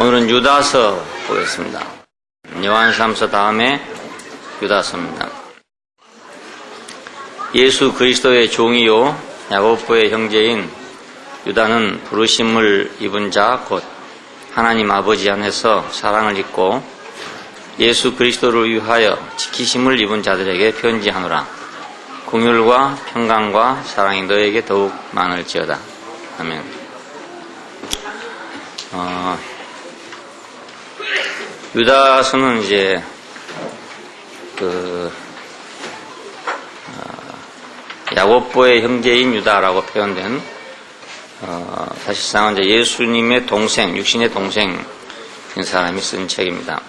오늘은 유다서 보겠습니다. 요한삼서 다음에 유다서입니다. 예수 그리스도의 종이요 야고보의 형제인 유다는 부르심을 입은 자 곧 하나님 아버지 안에서 사랑을 입고 예수 그리스도를 위하여 지키심을 입은 자들에게 편지하노라. 긍휼과 평강과 사랑이 너에게 더욱 많을지어다. 아멘. 유다서는 이제 야고보의 형제인 유다라고 표현된 사실상 이제 예수님의 동생, 육신의 동생인 사람이 쓴 책입니다.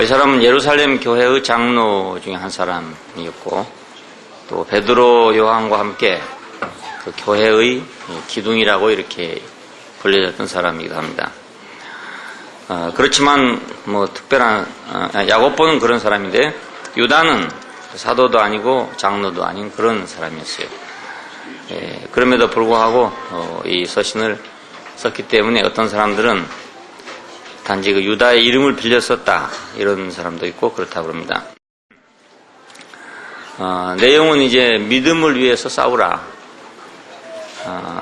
이 사람은 예루살렘 교회의 장로 중에 한 사람이었고 또 베드로 요한과 함께 그 교회의 기둥이라고 이렇게 불려졌던 사람이기도 합니다. 그렇지만 뭐 특별한 야고보는 그런 사람인데 유다는 사도도 아니고 장로도 아닌 그런 사람이었어요. 그럼에도 불구하고 이 서신을 썼기 때문에 어떤 사람들은 단지 그 유다의 이름을 빌려 썼다 이런 사람도 있고 그렇다고 합니다. 내용은 이제 믿음을 위해서 싸우라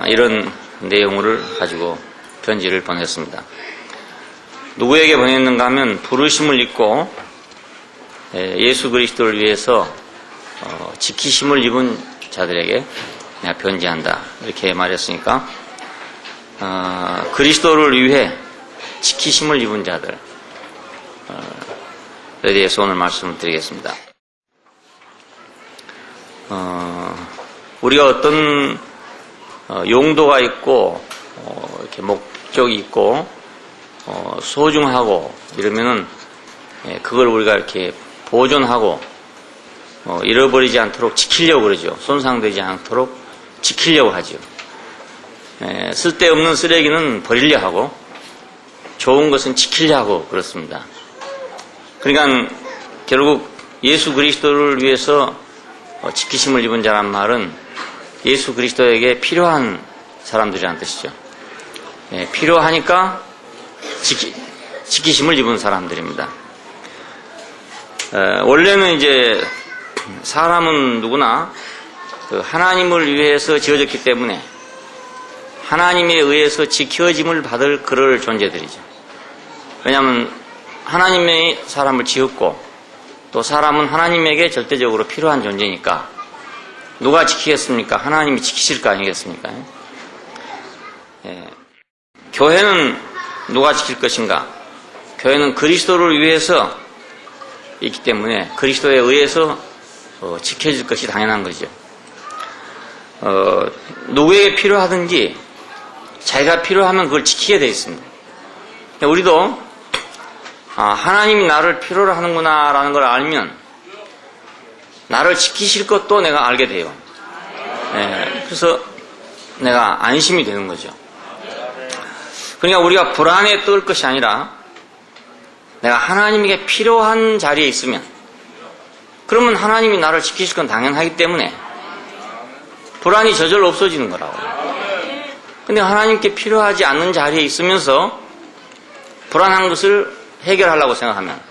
이런 내용을 가지고 편지를 보냈습니다. 누구에게 보냈는가 하면 부르심을 입고 예수 그리스도를 위해서 지키심을 입은 자들에게 내가 편지한다 이렇게 말했으니까 그리스도를 위해 지키심을 입은 자들에 대해서 오늘 말씀을 드리겠습니다. 우리가 어떤 용도가 있고 이렇게 목적이 있고 소중하고 이러면은 그걸 우리가 이렇게 보존하고 잃어버리지 않도록 지키려고 그러죠. 손상되지 않도록 지키려고 하죠. 쓸데없는 쓰레기는 버리려 하고 좋은 것은 지키려 하고 그렇습니다. 그러니까 결국 예수 그리스도를 위해서 지키심을 입은 자란 말은 예수 그리스도에게 필요한 사람들이라는 뜻이죠. 필요하니까 지키심을 입은 사람들입니다. 원래는 이제 사람은 누구나 하나님을 위해서 지어졌기 때문에 하나님에 의해서 지켜짐을 받을 그럴 존재들이죠. 왜냐하면 하나님이 사람을 지었고 또 사람은 하나님에게 절대적으로 필요한 존재니까 누가 지키겠습니까? 하나님이 지키실 거 아니겠습니까? 교회는 누가 지킬 것인가? 교회는 그리스도를 위해서 있기 때문에 그리스도에 의해서 지켜질 것이 당연한 거죠. 누구에게 필요하든지 자기가 필요하면 그걸 지키게 되어 있습니다. 우리도 하나님이 나를 필요로 하는구나 라는 걸 알면 나를 지키실 것도 내가 알게 돼요. 그래서 내가 안심이 되는 거죠. 그러니까 우리가 불안에 떨 것이 아니라 내가 하나님에게 필요한 자리에 있으면 그러면 하나님이 나를 지키실 건 당연하기 때문에 불안이 저절로 없어지는 거라고. 근데 하나님께 필요하지 않는 자리에 있으면서 불안한 것을 해결하려고 생각하면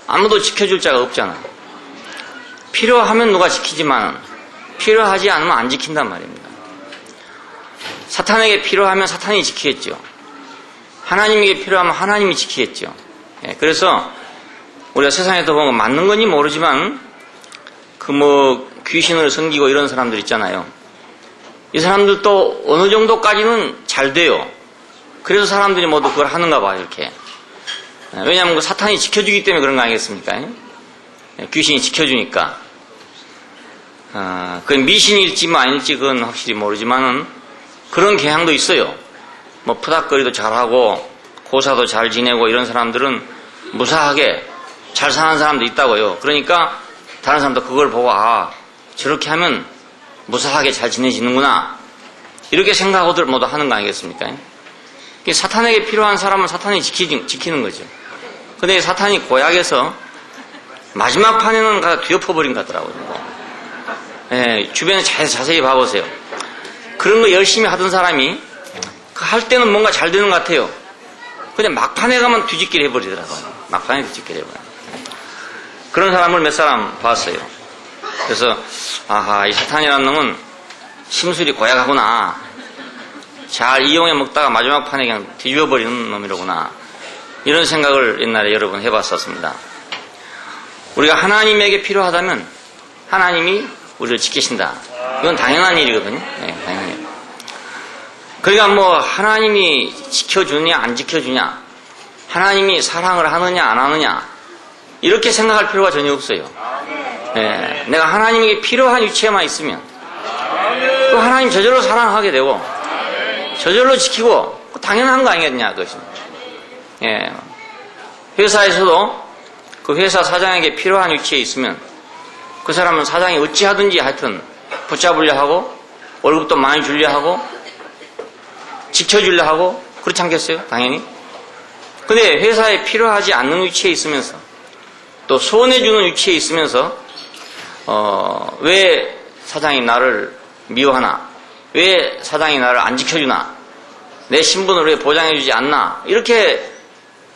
아무도 지켜줄 자가 없잖아. 필요하면 누가 지키지만 필요하지 않으면 안 지킨단 말입니다. 사탄에게 필요하면 사탄이 지키겠죠. 하나님에게 필요하면 하나님이 지키겠죠. 그래서 우리가 세상에서 보면 맞는 건지 모르지만 귀신을 섬기고 이런 사람들 있잖아요. 이 사람들도 어느 정도까지는 잘 돼요. 그래서 사람들이 모두 그걸 하는가 봐요, 이렇게. 왜냐하면 사탄이 지켜주기 때문에 그런 거 아니겠습니까? 귀신이 지켜주니까. 그건 미신일지 아닐지 그건 확실히 모르지만은 그런 경향도 있어요. 푸닥거리도 잘하고 고사도 잘 지내고 이런 사람들은 무사하게 잘 사는 사람도 있다고요. 그러니까 다른 사람도 그걸 보고 저렇게 하면 무사하게 잘 지내지는구나 이렇게 생각하고들 모두 하는 거 아니겠습니까? 사탄에게 필요한 사람은 사탄이 지키는 거죠. 근데 사탄이 고약해서 마지막 판에는 가서 뒤엎어버린 것 같더라고요. 주변에 자세히 봐보세요. 그런 거 열심히 하던 사람이 할 때는 뭔가 잘 되는 것 같아요. 근데 막판에 가면 뒤집기를 해버리더라고요. 막판에 뒤집기를 해버려요. 그런 사람을 몇 사람 봤어요. 그래서 아하, 이 사탄이라는 놈은 심술이 고약하구나. 잘 이용해 먹다가 마지막 판에 그냥 뒤집어버리는 놈이로구나. 이런 생각을 옛날에 여러 번 해봤었습니다. 우리가 하나님에게 필요하다면 하나님이 우리를 지키신다. 이건 당연한 일이거든요. 네, 당연해요. 그러니까 뭐 하나님이 지켜주냐 안 지켜주냐, 하나님이 사랑을 하느냐 안 하느냐, 이렇게 생각할 필요가 전혀 없어요. 네, 내가 하나님에게 필요한 위치에만 있으면 또 하나님 저절로 사랑하게 되고 저절로 지키고 당연한 거 아니겠냐, 그것이. 예, 회사에서도 그 회사 사장에게 필요한 위치에 있으면 그 사람은 사장이 어찌하든지 하여튼 붙잡으려 하고 월급도 많이 주려 하고 지켜주려 하고 그렇지 않겠어요? 당연히. 근데 회사에 필요하지 않는 위치에 있으면서 또 손해주는 위치에 있으면서 왜 사장이 나를 미워하나, 왜 사장이 나를 안 지켜주나, 내 신분을 왜 보장해주지 않나, 이렇게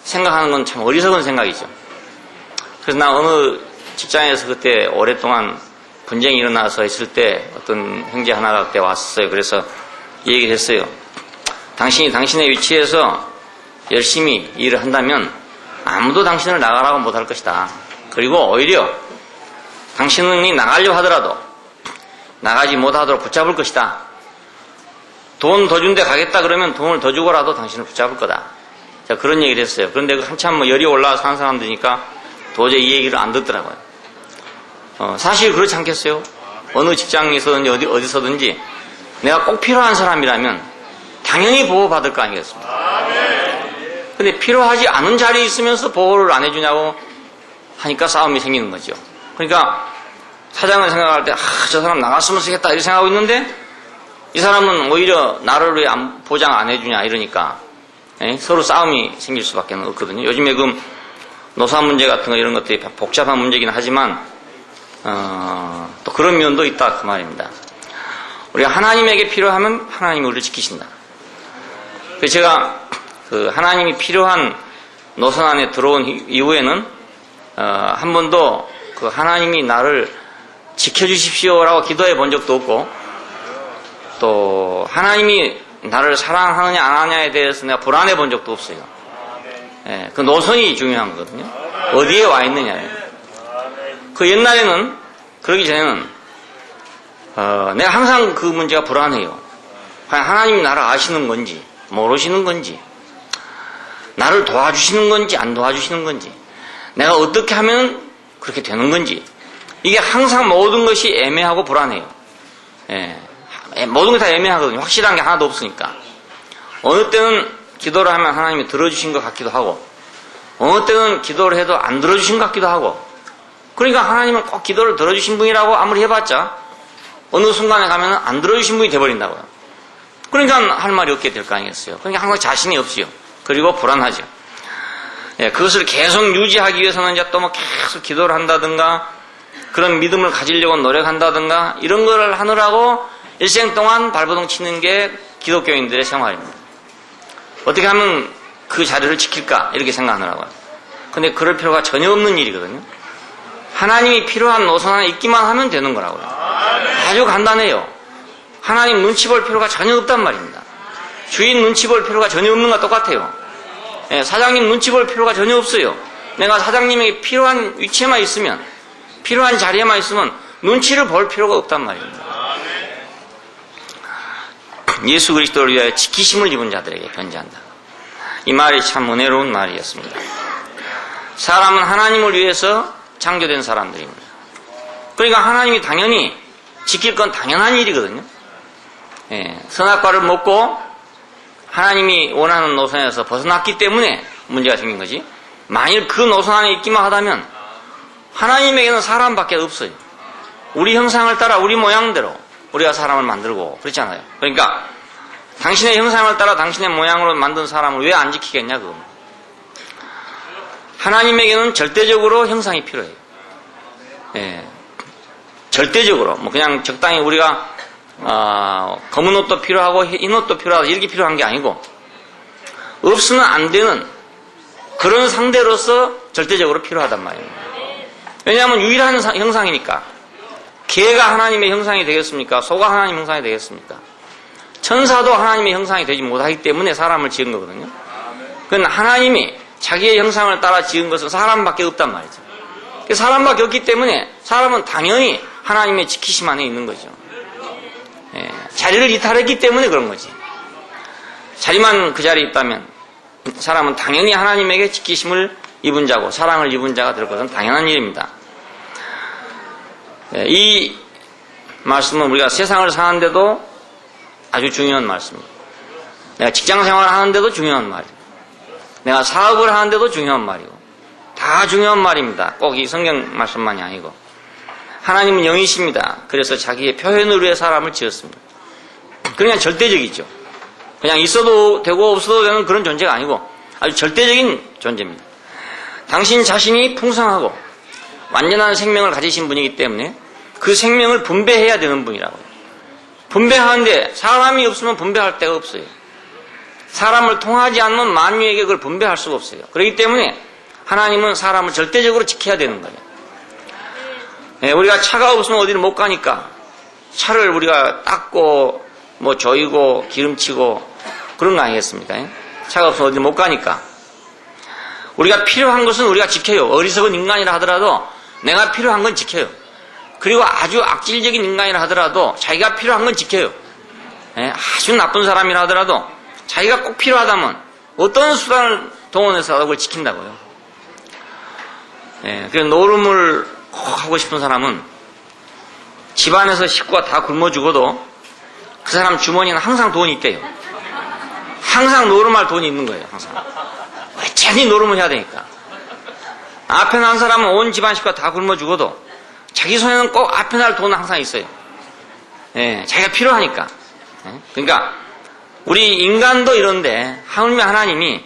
생각하는 건 참 어리석은 생각이죠. 그래서 나 어느 직장에서 그때 오랫동안 분쟁이 일어나서 있을 때 어떤 형제 하나가 그때 왔어요. 그래서 이 얘기를 했어요. 당신이 당신의 위치에서 열심히 일을 한다면 아무도 당신을 나가라고 못할 것이다. 그리고 오히려 당신이 나가려고 하더라도 나가지 못하도록 붙잡을 것이다. 돈 더 준데 가겠다 그러면 돈을 더 주고라도 당신을 붙잡을 거다. 자, 그런 얘기를 했어요. 그런데 한참 뭐 열이 올라와서 한 사람들이니까 도저히 이 얘기를 안 듣더라고요. 사실 그렇지 않겠어요? 어느 직장에서든지 어디서든지 내가 꼭 필요한 사람이라면 당연히 보호받을 거 아니겠습니까? 근데 필요하지 않은 자리에 있으면서 보호를 안 해주냐고 하니까 싸움이 생기는 거죠. 그러니까 사장을 생각할 때 저 사람 나갔으면 쓰겠다 이렇게 생각하고 있는데 이 사람은 오히려 나를 왜 보장 안 해주냐 이러니까 서로 싸움이 생길 수밖에 없거든요. 요즘에 그 노사 문제 같은 거 이런 것들이 복잡한 문제긴 하지만 또 그런 면도 있다 그 말입니다. 우리가 하나님에게 필요하면 하나님이 우리를 지키신다. 그래서 제가 그 하나님이 필요한 노선 안에 들어온 이후에는 한 번도 그 하나님이 나를 지켜주십시오라고 기도해 본 적도 없고 또 하나님이 나를 사랑하느냐 안 하느냐에 대해서 내가 불안해 본 적도 없어요. 예, 그 노선이 중요한 거거든요. 어디에 와 있느냐예요. 그 옛날에는 그러기 전에는 내가 항상 그 문제가 불안해요. 과연 하나님이 나를 아시는 건지 모르시는 건지 나를 도와주시는 건지 안 도와주시는 건지 내가 어떻게 하면 그렇게 되는 건지 이게 항상 모든 것이 애매하고 불안해요. 예, 모든 게 다 애매하거든요. 확실한 게 하나도 없으니까. 어느 때는 기도를 하면 하나님이 들어주신 것 같기도 하고 어느 때는 기도를 해도 안 들어주신 것 같기도 하고 그러니까 하나님은 꼭 기도를 들어주신 분이라고 아무리 해봤자 어느 순간에 가면 안 들어주신 분이 돼버린다고요. 그러니까 할 말이 없게 될 거 아니겠어요. 그러니까 항상 자신이 없어요. 그리고 불안하죠. 예, 그것을 계속 유지하기 위해서는 이제 또 뭐 계속 기도를 한다든가 그런 믿음을 가지려고 노력한다든가 이런 거를 하느라고 일생 동안 발버둥 치는 게 기독교인들의 생활입니다. 어떻게 하면 그 자리를 지킬까 이렇게 생각하느라고요. 근데 그럴 필요가 전혀 없는 일이거든요. 하나님이 필요한 노선 안에 있기만 하면 되는 거라고요. 아주 간단해요. 하나님 눈치 볼 필요가 전혀 없단 말입니다. 주인 눈치 볼 필요가 전혀 없는 것과 똑같아요. 예, 사장님 눈치 볼 필요가 전혀 없어요. 내가 사장님에게 필요한 위치에만 있으면 필요한 자리에만 있으면 눈치를 볼 필요가 없단 말입니다. 예수 그리스도를 위하여 지키심을 입은 자들에게 변제한다. 이 말이 참 은혜로운 말이었습니다. 사람은 하나님을 위해서 창조된 사람들입니다. 그러니까 하나님이 당연히 지킬 건 당연한 일이거든요. 예, 선악과를 먹고 하나님이 원하는 노선에서 벗어났기 때문에 문제가 생긴 거지. 만일 그 노선 안에 있기만 하다면 하나님에게는 사람밖에 없어요. 우리 형상을 따라 우리 모양대로 우리가 사람을 만들고 그렇잖아요. 그러니까 당신의 형상을 따라 당신의 모양으로 만든 사람을 왜 안 지키겠냐 그겁니다. 하나님에게는 절대적으로 형상이 필요해요. 예, 절대적으로 뭐 그냥 적당히 우리가 검은 옷도 필요하고 흰 옷도 필요하고 이렇게 필요한 게 아니고 없으면 안 되는 그런 상대로서 절대적으로 필요하단 말이에요. 왜냐하면 유일한 형상이니까. 개가 하나님의 형상이 되겠습니까? 소가 하나님의 형상이 되겠습니까? 천사도 하나님의 형상이 되지 못하기 때문에 사람을 지은 거거든요. 그건 하나님이 자기의 형상을 따라 지은 것은 사람밖에 없단 말이죠. 사람밖에 없기 때문에 사람은 당연히 하나님의 지키심 안에 있는 거죠. 자리를 이탈했기 때문에 그런 거지. 자리만 그 자리에 있다면 사람은 당연히 하나님에게 지키심을 입은 자고 사랑을 입은 자가 될 것은 당연한 일입니다. 이 말씀은 우리가 세상을 사는데도 아주 중요한 말씀입니다. 내가 직장생활을 하는데도 중요한 말이고 내가 사업을 하는데도 중요한 말이고 다 중요한 말입니다. 꼭 이 성경 말씀만이 아니고 하나님은 영이십니다. 그래서 자기의 표현을 위해 사람을 지었습니다. 그냥 절대적이죠. 그냥 있어도 되고 없어도 되는 그런 존재가 아니고 아주 절대적인 존재입니다. 당신 자신이 풍성하고 완전한 생명을 가지신 분이기 때문에 그 생명을 분배해야 되는 분이라고요. 분배하는데 사람이 없으면 분배할 데가 없어요. 사람을 통하지 않는 만유에게 그걸 분배할 수가 없어요. 그렇기 때문에 하나님은 사람을 절대적으로 지켜야 되는 거예요. 우리가 차가 없으면 어디를 못 가니까 차를 우리가 닦고 뭐 조이고 기름치고 그런 거 아니겠습니까? 차가 없으면 어디를 못 가니까. 우리가 필요한 것은 우리가 지켜요. 어리석은 인간이라 하더라도 내가 필요한 건 지켜요. 그리고 아주 악질적인 인간이라 하더라도 자기가 필요한 건 지켜요. 아주 나쁜 사람이라 하더라도 자기가 꼭 필요하다면 어떤 수단을 동원해서 그걸 지킨다고요. 그래서 노름을 꼭 하고 싶은 사람은 집안에서 식구가 다 굶어 죽어도 그 사람 주머니는 항상 돈이 있대요. 항상 노름할 돈이 있는 거예요. 항상. 완전히 노름을 해야 되니까. 앞에 난 사람은 온 집안 식구가 다 굶어 죽어도 자기 손에는 꼭 앞에 날 돈은 항상 있어요. 자기가 필요하니까. 그러니까 우리 인간도 이런데 하나님이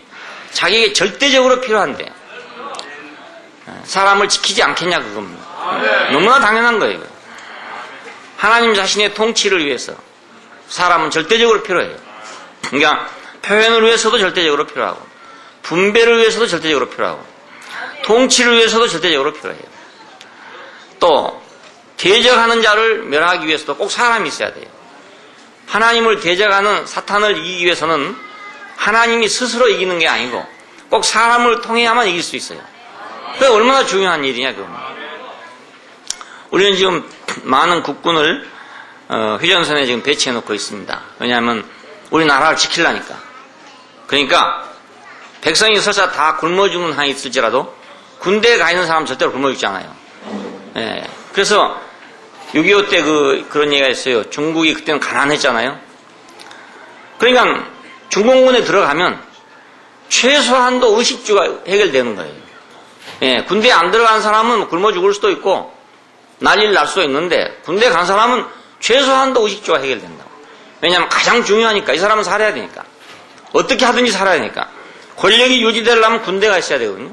자기에게 절대적으로 필요한데 사람을 지키지 않겠냐 그겁니다. 너무나 당연한 거예요. 하나님 자신의 통치를 위해서 사람은 절대적으로 필요해요. 그러니까 표현을 위해서도 절대적으로 필요하고 분배를 위해서도 절대적으로 필요하고 통치를 위해서도 절대적으로 필요해요. 또 대적하는 자를 멸하기 위해서도 꼭 사람이 있어야 돼요. 하나님을 대적하는 사탄을 이기기 위해서는 하나님이 스스로 이기는 게 아니고 꼭 사람을 통해야만 이길 수 있어요. 그게 얼마나 중요한 일이냐 그건. 우리는 지금 많은 국군을 휴전선에 지금 배치해 놓고 있습니다. 왜냐하면 우리나라를 지키려니까. 그러니까 백성이 설사 다 굶어 죽는 한이 있을지라도 군대에 가 있는 사람은 절대로 굶어 죽지 않아요. 그래서 6.25 때 그런 얘기가 있어요. 중국이 그때는 가난했잖아요. 그러니까 중공군에 들어가면 최소한도 의식주가 해결되는 거예요. 군대에 안 들어간 사람은 굶어 죽을 수도 있고 난리를 날 수도 있는데 군대에 간 사람은 최소한도 의식주가 해결된다고. 왜냐하면 가장 중요하니까. 이 사람은 살아야 되니까. 어떻게 하든지 살아야 되니까. 권력이 유지되려면 군대가 있어야 되거든요.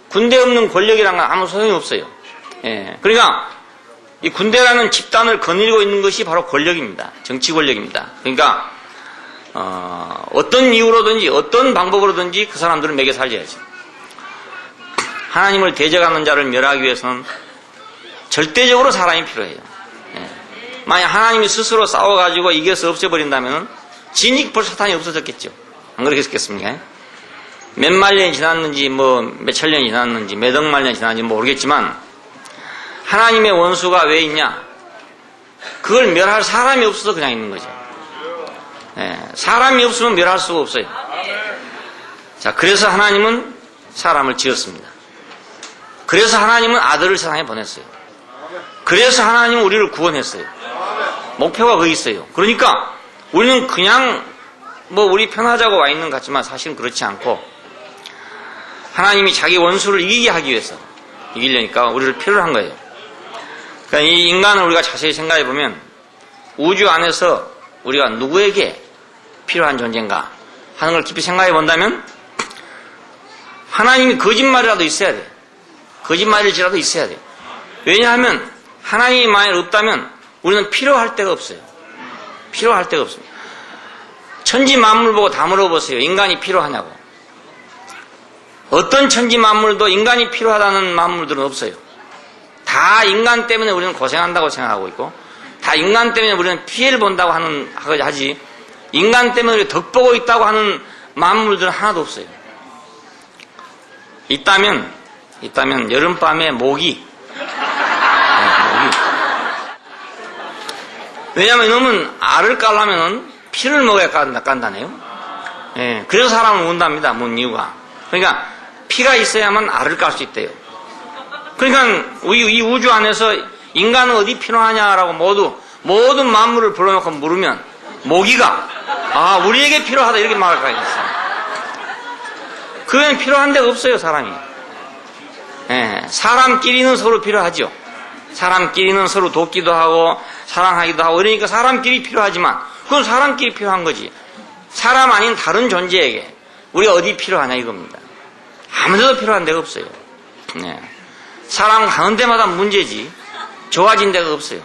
군대 없는 권력이란 건 아무 소용이 없어요. 그러니까 이 군대라는 집단을 거느리고 있는 것이 바로 권력입니다. 정치 권력입니다. 그러니까 어떤 이유로든지 어떤 방법으로든지 그 사람들은 먹여 살려야지. 하나님을 대적하는 자를 멸하기 위해서는 절대적으로 사람이 필요해요. 만약 하나님이 스스로 싸워가지고 이겨서 없애버린다면 진익 벌 사탄이 없어졌겠죠. 안 그렇겠습니까? 몇만 년이 지났는지 몇천 년이 지났는지 몇 억만 년이 지났는지 모르겠지만 하나님의 원수가 왜 있냐? 그걸 멸할 사람이 없어서 그냥 있는 거죠. 사람이 없으면 멸할 수가 없어요. 자, 그래서 하나님은 사람을 지었습니다. 그래서 하나님은 아들을 세상에 보냈어요. 그래서 하나님은 우리를 구원했어요. 목표가 거기 있어요. 그러니까 우리는 그냥 우리 편하자고 와 있는 것 같지만 사실은 그렇지 않고 하나님이 자기 원수를 이기게 하기 위해서 이기려니까 우리를 필요로 한 거예요. 그러니까 이 인간을 우리가 자세히 생각해 보면 우주 안에서 우리가 누구에게 필요한 존재인가 하는 걸 깊이 생각해 본다면 하나님이 거짓말이라도 있어야 돼요. 거짓말일지라도 있어야 돼요. 왜냐하면 하나님이 만약 없다면 우리는 필요할 데가 없어요. 필요할 데가 없습니다. 천지 만물 보고 다 물어보세요. 인간이 필요하냐고. 어떤 천지 만물도 인간이 필요하다는 만물들은 없어요. 다 인간 때문에 우리는 고생한다고 생각하고 있고, 다 인간 때문에 우리는 피해를 본다고 하지, 인간 때문에 우리가 덕보고 있다고 하는 만물들은 하나도 없어요. 있다면 여름밤에 모기. 왜냐하면 이놈은 알을 깔려면은 피를 먹어야 깐다네요. 예, 그래서 사람은 운답니다. 문 이유가. 그러니까 피가 있어야만 알을 깔 수 있대요. 그러니까 이 우주 안에서 인간은 어디 필요하냐라고 모든 만물을 불러놓고 물으면 모기가 우리에게 필요하다 이렇게 말할 거야. 그건 필요한 데가 없어요, 사람이. 예, 사람끼리는 서로 필요하죠. 사람끼리는 서로 돕기도 하고 사랑하기도 하고 이러니까 사람끼리 필요하지만 그건 사람끼리 필요한 거지. 사람 아닌 다른 존재에게 우리가 어디 필요하냐 이겁니다. 아무데도 필요한 데가 없어요. 예. 사람 가는 데마다 문제지 좋아진 데가 없어요.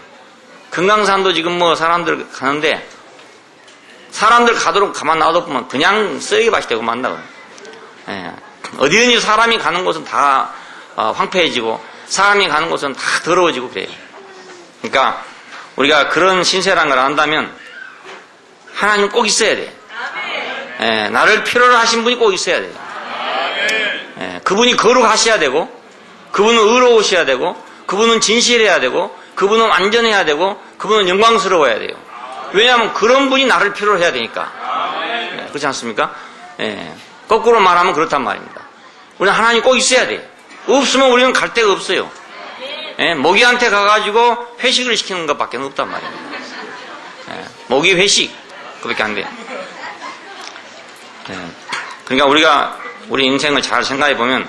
금강산도 지금 사람들 가는데 사람들 가도록 가만 놔둬보면 그냥 쓰레기밭이 되고 만다고. 예. 어디든지 사람이 가는 곳은 다 황폐해지고 사람이 가는 곳은 다 더러워지고 그래요. 그러니까 우리가 그런 신세란 걸 안다면 하나님 꼭 있어야 돼. 예, 나를 필요로 하신 분이 꼭 있어야 돼요. 예, 그분이 거룩하셔야 되고 그분은 의로우셔야 되고 그분은 진실해야 되고 그분은 완전해야 되고 그분은 영광스러워야 돼요. 왜냐하면 그런 분이 나를 필요로 해야 되니까. 예, 그렇지 않습니까? 예, 거꾸로 말하면 그렇단 말입니다. 우리는 하나님 꼭 있어야 돼요. 없으면 우리는 갈 데가 없어요. 예, 모기한테 가가지고 회식을 시키는 것밖에 없단 말입니다. 예, 모기 회식 그밖에 안 돼요. 예, 그러니까 우리 인생을 잘 생각해 보면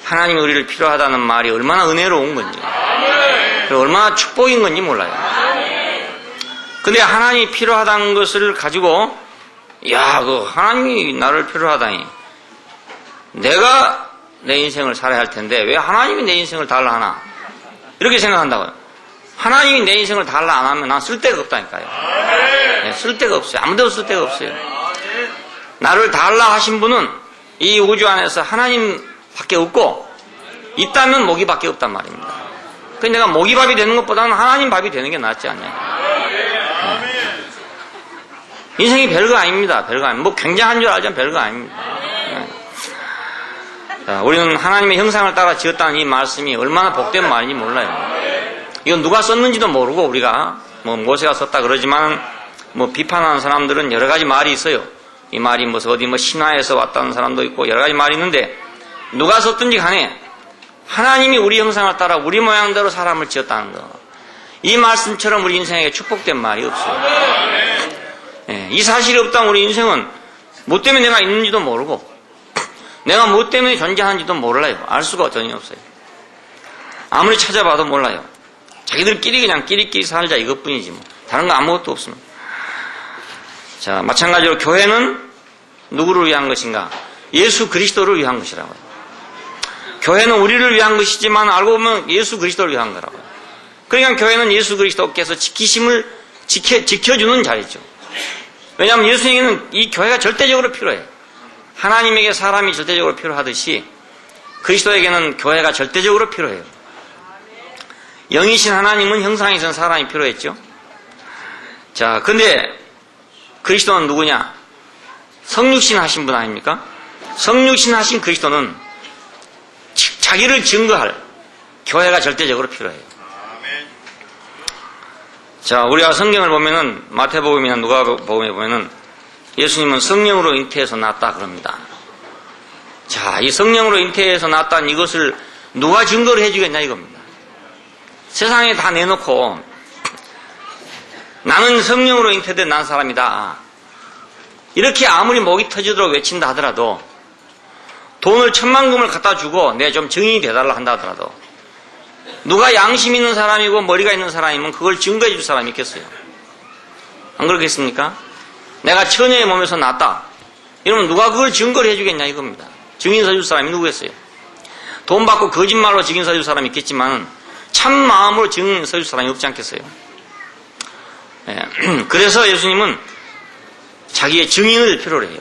하나님이 우리를 필요하다는 말이 얼마나 은혜로운 건지 그리고 얼마나 축복인 건지 몰라요. 근데 하나님이 필요하다는 것을 가지고 하나님이 나를 필요하다니 내가 내 인생을 살아야 할 텐데 왜 하나님이 내 인생을 달라 하나 이렇게 생각한다고요. 하나님이 내 인생을 달라 안 하면 난 쓸데가 없다니까요. 네, 쓸데가 없어요. 아무데도 쓸데가 없어요. 나를 달라 하신 분은 이 우주 안에서 하나님밖에 없고 있다면 모기밖에 없단 말입니다. 그래서 내가 모기밥이 되는 것보다는 하나님 밥이 되는 게 낫지 않냐. 네. 인생이 별거 아닙니다. 별거 아닙니다. 굉장한 줄 알지만 별거 아닙니다. 네. 자, 우리는 하나님의 형상을 따라 지었다는 이 말씀이 얼마나 복된 말인지 몰라요. 이건 누가 썼는지도 모르고 우리가 모세가 썼다 그러지만 비판하는 사람들은 여러 가지 말이 있어요. 이 말이 어디 신화에서 왔다는 사람도 있고 여러 가지 말이 있는데 누가 썼든지 간에 하나님이 우리 형상을 따라 우리 모양대로 사람을 지었다는 거. 이 말씀처럼 우리 인생에게 축복된 말이 없어요. 예, 이 사실이 없다면 우리 인생은 뭐 때문에 내가 있는지도 모르고 내가 뭐 때문에 존재하는지도 몰라요. 알 수가 전혀 없어요. 아무리 찾아봐도 몰라요. 자기들끼리 그냥 끼리끼리 살자 이것뿐이지 다른 거 아무것도 없습니다. 자, 마찬가지로 교회는 누구를 위한 것인가? 예수 그리스도를 위한 것이라고요. 교회는 우리를 위한 것이지만 알고 보면 예수 그리스도를 위한 거라고요. 그러니까 교회는 예수 그리스도께서 지켜주는 자리죠. 왜냐하면 예수님에게는 이 교회가 절대적으로 필요해요. 하나님에게 사람이 절대적으로 필요하듯이 그리스도에게는 교회가 절대적으로 필요해요. 영이신 하나님은 형상이 선 사람이 필요했죠. 자, 근데 그리스도는 누구냐? 성육신 하신 분 아닙니까? 성육신 하신 그리스도는 자기를 증거할 교회가 절대적으로 필요해요. 자, 우리가 성경을 보면은 마태복음이나 누가복음에 보면은 예수님은 성령으로 잉태해서 낳았다 그럽니다. 자, 이 성령으로 잉태해서 낳았다는 이것을 누가 증거를 해주겠냐 이겁니다. 세상에 다 내놓고 나는 성령으로 잉태된 난 사람이다. 이렇게 아무리 목이 터지도록 외친다 하더라도 돈을 10,000금을 갖다 주고 내가 좀 증인이 돼달라 한다 하더라도 누가 양심 있는 사람이고 머리가 있는 사람이면 그걸 증거해 줄 사람이 있겠어요? 안 그렇겠습니까? 내가 처녀의 몸에서 낳았다. 이러면 누가 그걸 증거를 해주겠냐 이겁니다. 증인 서줄 사람이 누구겠어요? 돈 받고 거짓말로 증인 서줄 사람이 있겠지만 참 마음으로 증인 서줄 사람이 없지 않겠어요? 그래서 예수님은 자기의 증인을 필요로 해요.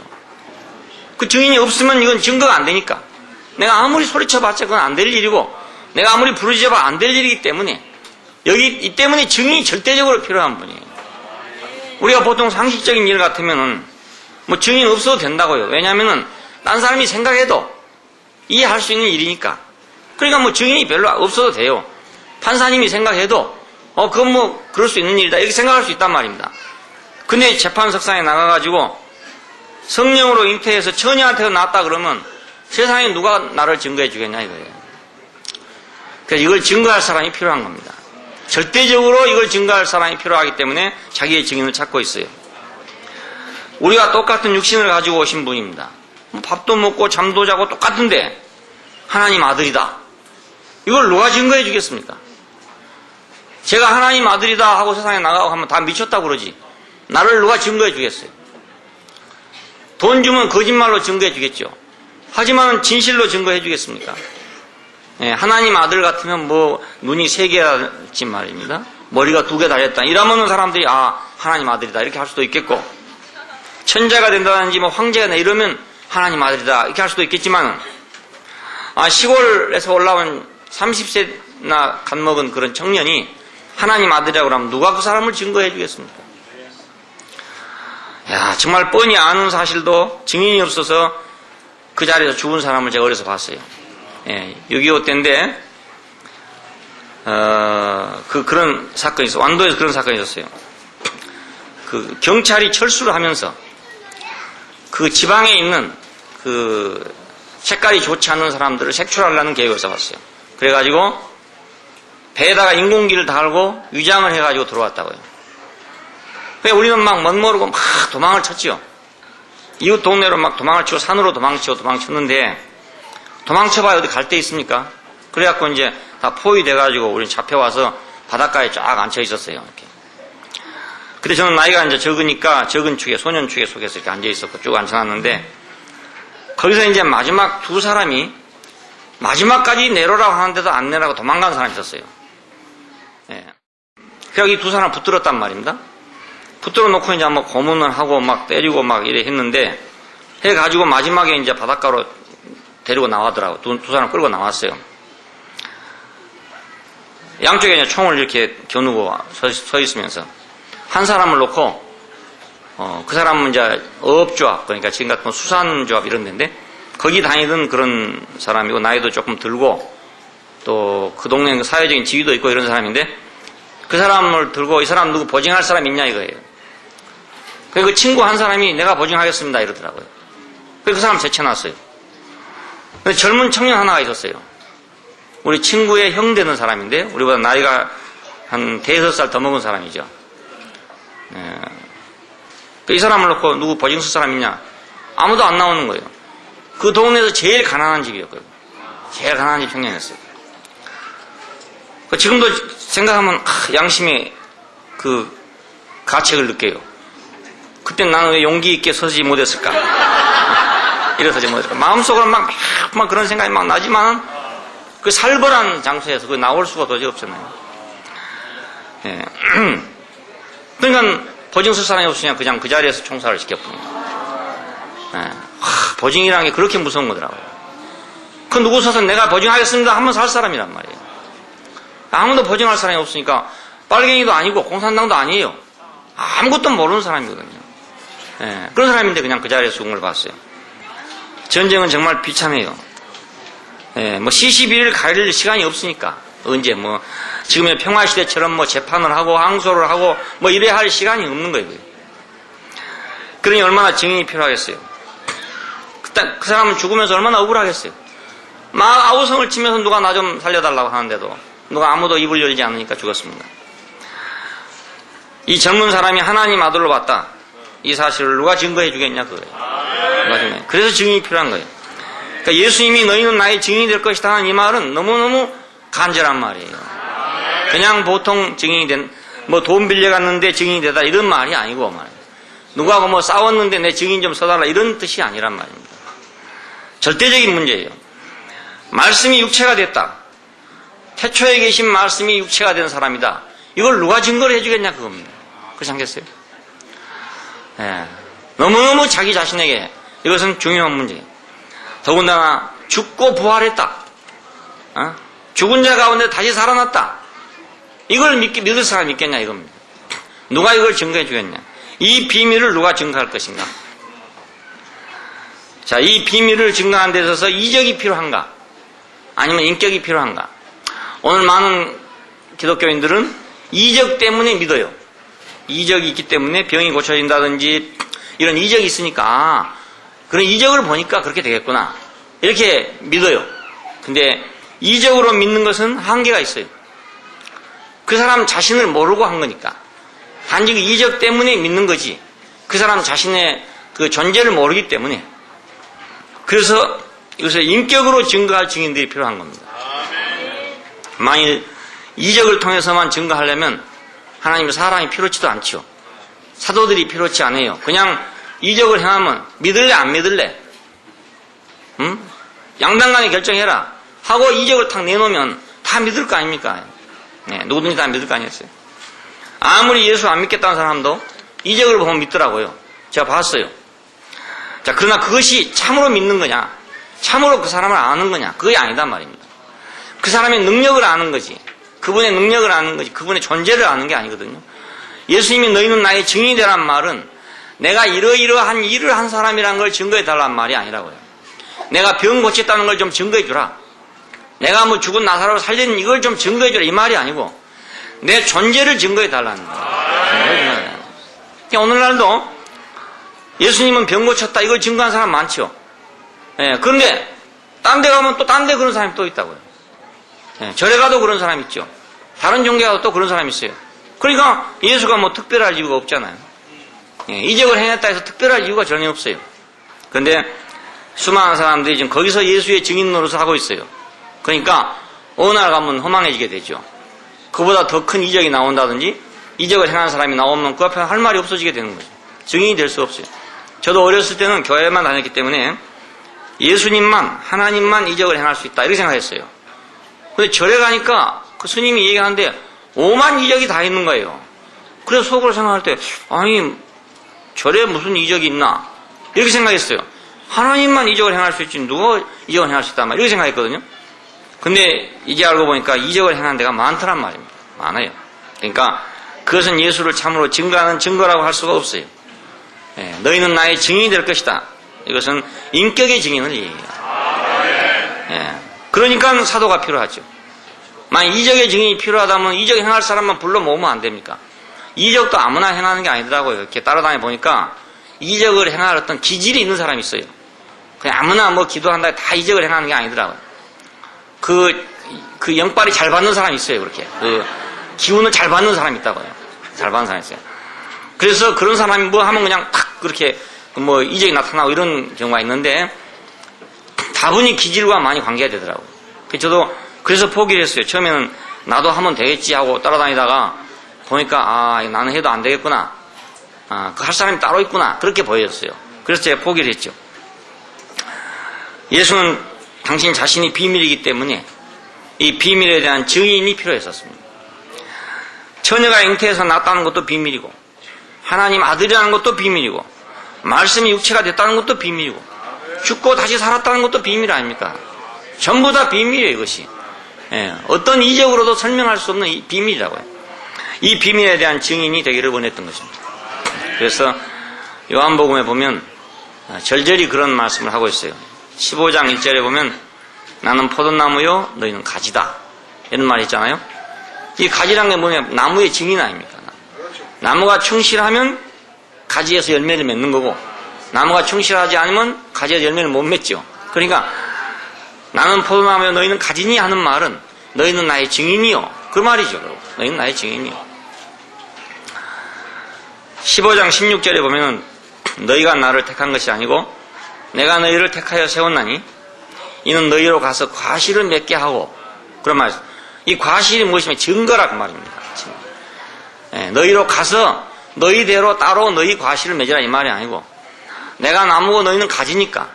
그 증인이 없으면 이건 증거가 안 되니까. 내가 아무리 소리쳐봤자 그건 안 될 일이고, 내가 아무리 부르짖어봐 안 될 일이기 때문에, 이 때문에 증인이 절대적으로 필요한 분이에요. 우리가 보통 상식적인 일 같으면은, 뭐 증인 없어도 된다고요. 왜냐면은, 딴 사람이 생각해도 이해할 수 있는 일이니까. 그러니까 뭐 증인이 별로 없어도 돼요. 판사님이 생각해도, 그건 뭐, 그럴 수 있는 일이다. 이렇게 생각할 수 있단 말입니다. 근데 재판석상에 나가가지고, 성령으로 잉태해서 처녀한테서 낳았다 그러면, 세상에 누가 나를 증거해 주겠냐 이거예요. 그래서 이걸 증거할 사람이 필요한 겁니다. 절대적으로 이걸 증거할 사람이 필요하기 때문에 자기의 증인을 찾고 있어요. 우리가 똑같은 육신을 가지고 오신 분입니다. 밥도 먹고 잠도 자고 똑같은데 하나님 아들이다. 이걸 누가 증거해 주겠습니까? 제가 하나님 아들이다 하고 세상에 나가고 하면 다 미쳤다고 그러지. 나를 누가 증거해 주겠어요? 돈 주면 거짓말로 증거해 주겠죠. 하지만 진실로 증거해 주겠습니까? 하나님 아들 같으면 뭐 눈이 3개랄지 말입니다. 머리가 2개 달렸다. 이러면 사람들이 하나님 아들이다 이렇게 할 수도 있겠고, 천자가 된다든지 뭐 황제가 된다 이러면 하나님 아들이다 이렇게 할 수도 있겠지만, 시골에서 올라온 30세나 간먹은 그런 청년이 하나님 아들이라고 하면 누가 그 사람을 증거해 주겠습니까? 정말 뻔히 아는 사실도 증인이 없어서 그 자리에서 죽은 사람을 제가 어려서 봤어요. 6.25 때인데, 그런 사건이 있어요. 완도에서 그런 사건이 있었어요. 그 경찰이 철수를 하면서 그 지방에 있는 그 색깔이 좋지 않은 사람들을 색출하려는 계획을 써봤어요. 그래가지고 배에다가 인공기를 달고 위장을 해가지고 들어왔다고요. 그래서 우리는 막 멋모르고 막 도망을 쳤죠. 이웃 동네로 막 도망을 치고 산으로 도망쳤는데 도망쳐봐야 어디 갈 데 있습니까? 그래갖고 이제 다 포위돼가지고 우리 잡혀와서 바닷가에 쫙 앉혀 있었어요. 이렇게. 근데 저는 나이가 이제 적으니까 적은 축에, 소년 축에 속에서 이렇게 앉아 있었고 쭉 앉혀놨는데, 거기서 이제 마지막 2사람이 마지막까지 내려라고 하는데도 안 내라고 도망간 사람이 있었어요. 그래서 이 2사람 붙들었단 말입니다. 붙들어 놓고 이제 뭐 고문을 하고 막 때리고 막 이래 했는데, 해가지고 마지막에 이제 바닷가로 데리고 나가더라고. 2사람 끌고 나왔어요. 양쪽에 이제 총을 이렇게 겨누고 서 있으면서 한 사람을 놓고, 그 사람은 이제 어업조합, 그러니까 지금 같은 수산조합 이런 데인데, 거기 다니던 그런 사람이고, 나이도 조금 들고, 또 그 동네에 사회적인 지위도 있고 이런 사람인데, 그 사람을 들고 이 사람 누구 보증할 사람 있냐 이거예요. 그래서 그 친구 한 사람이 내가 보증하겠습니다 이러더라고요. 그래서 그 사람 제쳐놨어요. 근데 젊은 청년 하나가 있었어요. 우리 친구의 형 되는 사람인데, 우리보다 나이가 한 5살 더 먹은 사람이죠. 이 사람을 놓고 누구 보증 쓸 사람 있냐? 아무도 안 나오는 거예요. 그 동네에서 제일 가난한 집이었거든요. 제일 가난한 집 청년이었어요. 지금도 생각하면 양심의 그 가책을 느껴요. 그때 나는 왜 용기 있게 서지 못했을까? 일어서지 못했을까? 마음속으로 막 그런 생각이 막 나지만, 그 살벌한 장소에서 그 나올 수가 도저히 없잖아요. 그러니까 보증 쓸 사람이 없으냐 그냥 그 자리에서 총살을 시켰군요. 보증이라는 게 그렇게 무서운 거더라고요. 그 누구 서서 내가 보증하겠습니다 하면 살 사람이란 말이에요. 아무도 보증할 사람이 없으니까 빨갱이도 아니고 공산당도 아니에요. 아무것도 모르는 사람이거든요. 그런 사람인데 그냥 그 자리에서 죽은 걸 봤어요. 전쟁은 정말 비참해요. 뭐 시시비를 가릴 시간이 없으니까. 언제 뭐 지금의 평화시대처럼 뭐 재판을 하고 항소를 하고 뭐 이래야 할 시간이 없는 거예요. 그러니 얼마나 증인이 필요하겠어요. 그 사람은 죽으면서 얼마나 억울하겠어요. 막 아우성을 치면서 누가 나 좀 살려달라고 하는데도 누가 아무도 입을 열지 않으니까 죽었습니다. 이 젊은 사람이 하나님 아들로 봤다. 이 사실을 누가 증거해 주겠냐 그거예요. 그래서 증인이 필요한 거예요. 그러니까 예수님이 너희는 나의 증인이 될 것이다 하는 이 말은 너무너무 간절한 말이에요. 그냥 보통 증인이 뭐 돈 빌려갔는데 증인이 되다 이런 말이 아니고 말이에요. 누구하고 뭐 싸웠는데 내 증인 좀 써달라 이런 뜻이 아니란 말입니다. 절대적인 문제예요. 말씀이 육체가 됐다. 태초에 계신 말씀이 육체가 된 사람이다. 이걸 누가 증거를 해주겠냐 그겁니다. 그렇지 않겠어요? 예. 너무너무 자기 자신에게 이것은 중요한 문제예요. 더군다나 죽고 부활했다. 죽은 자 가운데 다시 살아났다. 이걸 믿을 사람이 있겠냐 이겁니다. 누가 이걸 증거해 주겠냐. 이 비밀을 누가 증거할 것인가. 자, 이 비밀을 증거하는 데 있어서 이적이 필요한가 아니면 인격이 필요한가. 오늘 많은 기독교인들은 이적 때문에 믿어요. 이적이 있기 때문에 병이 고쳐진다든지 이런 이적이 있으니까 그런 이적을 보니까 그렇게 되겠구나 이렇게 믿어요. 근데 이적으로 믿는 것은 한계가 있어요. 그 사람 자신을 모르고 한 거니까. 단지 그 이적 때문에 믿는 거지 그 사람 자신의 그 존재를 모르기 때문에. 그래서 이것을 인격으로 증거할 증인들이 필요한 겁니다. 만일 이적을 통해서만 증거하려면 하나님의 사람이 필요치도 않죠. 사도들이 필요치 않아요. 그냥 이적을 행하면 믿을래 안 믿을래? 양당간에 결정해라 하고 이적을 탁 내놓으면 다 믿을 거 아닙니까? 네, 누구든지 다 믿을 거 아니었어요. 아무리 예수 안 믿겠다는 사람도 이적을 보면 믿더라고요. 제가 봤어요. 자, 그러나 그것이 참으로 믿는 거냐, 참으로 그 사람을 아는 거냐, 그게 아니단 말입니다. 그 사람의 능력을 아는 거지, 그분의 능력을 아는 거지, 그분의 존재를 아는 게 아니거든요. 예수님이 너희는 나의 증인이 되란 말은 내가 이러이러한 일을 한 사람이라는 걸 증거해 달란 말이 아니라고요. 내가 병 고쳤다는 걸 좀 증거해 주라, 내가 뭐 죽은 나사로를 살린 이걸 좀 증거해 주라 이 말이 아니고 내 존재를 증거해 달라는 거예요. 오늘날도 예수님은 병 고쳤다 이걸 증거한 사람 많죠. 예, 그런데 딴 데 가면 또 딴 데 그런 사람이 또 있다고요. 예, 절에 가도 그런 사람 있죠. 다른 종교에 가도 또 그런 사람이 있어요. 그러니까 예수가 뭐 특별할 이유가 없잖아요. 예, 이적을 해냈다 해서 특별할 이유가 전혀 없어요. 그런데 수많은 사람들이 지금 거기서 예수의 증인 노릇을 하고 있어요. 그러니까 어느 날 가면 허망해지게 되죠. 그보다 더 큰 이적이 나온다든지 이적을 행하는 사람이 나오면 그 앞에 할 말이 없어지게 되는 거죠. 증인이 될 수 없어요. 저도 어렸을 때는 교회만 다녔기 때문에 예수님만, 하나님만 이적을 행할 수 있다 이렇게 생각했어요. 근데 절에 가니까 그 스님이 얘기하는데 오만 이적이 다 있는 거예요. 그래서 속으로 생각할 때 아니 절에 무슨 이적이 있나 이렇게 생각했어요. 하나님만 이적을 행할 수 있지 누가 이적을 행할 수 있단 말이야 이렇게 생각했거든요. 근데 이제 알고 보니까 이적을 행하는 데가 많더란 말입니다. 많아요. 그러니까 그것은 예수를 참으로 증거하는 증거라고 할 수가 없어요. 예, 너희는 나의 증인이 될 것이다. 이것은 인격의 증인을 얘기해요. 예, 그러니까 사도가 필요하죠. 만약 이적의 증인이 필요하다면 이적 행할 사람만 불러 모으면 안 됩니까? 이적도 아무나 행하는 게 아니더라고요. 이렇게 따라다녀 보니까 이적을 행할 어떤 기질이 있는 사람이 있어요. 그냥 아무나 뭐 기도한다 다 이적을 행하는 게 아니더라고요. 그 영빨이 잘 받는 사람이 있어요. 그렇게 그 기운을 잘 받는 사람이 있다고요. 잘 받는 사람이 있어요. 그래서 그런 사람이 뭐 하면 그냥 탁 그렇게 뭐 이적이 나타나고 이런 경우가 있는데 다분히 기질과 많이 관계가 되더라고요. 저도 그래서 포기를 했어요. 처음에는 나도 하면 되겠지 하고 따라다니다가 보니까 아 나는 해도 안 되겠구나. 그 할 사람이 따로 있구나. 그렇게 보였어요. 그래서 제가 포기를 했죠. 예수는 당신 자신이 비밀이기 때문에 이 비밀에 대한 증인이 필요했었습니다. 처녀가 잉태해서 낳았다는 것도 비밀이고 하나님 아들이라는 것도 비밀이고 말씀이 육체가 됐다는 것도 비밀이고 죽고 다시 살았다는 것도 비밀 아닙니까? 전부 다 비밀이에요. 이것이 어떤 이적으로도 설명할 수 없는 이 비밀이라고요. 이 비밀에 대한 증인이 되기를 원했던 것입니다. 그래서 요한복음에 보면 절절히 그런 말씀을 하고 있어요. 15장 1절에 보면 나는 포도나무요 너희는 가지다 이런 말이 있잖아요. 이 가지란 게 뭐냐, 나무의 증인 아닙니까? 나무가 충실하면 가지에서 열매를 맺는 거고 나무가 충실하지 않으면 가지에서 열매를 못 맺죠. 그러니까 나는 포도나무요 너희는 가지니 하는 말은 너희는 나의 증인이요 그 말이죠. 너희는 나의 증인이요. 15장 16절에 보면 너희가 나를 택한 것이 아니고 내가 너희를 택하여 세웠나니 이는 너희로 가서 과실을 맺게 하고 그런 말이죠. 이 과실이 무엇이면 증거라고 말입니다. 너희로 가서 너희대로 따로 너희 과실을 맺으라 이 말이 아니고 내가 나무고 너희는 가지니까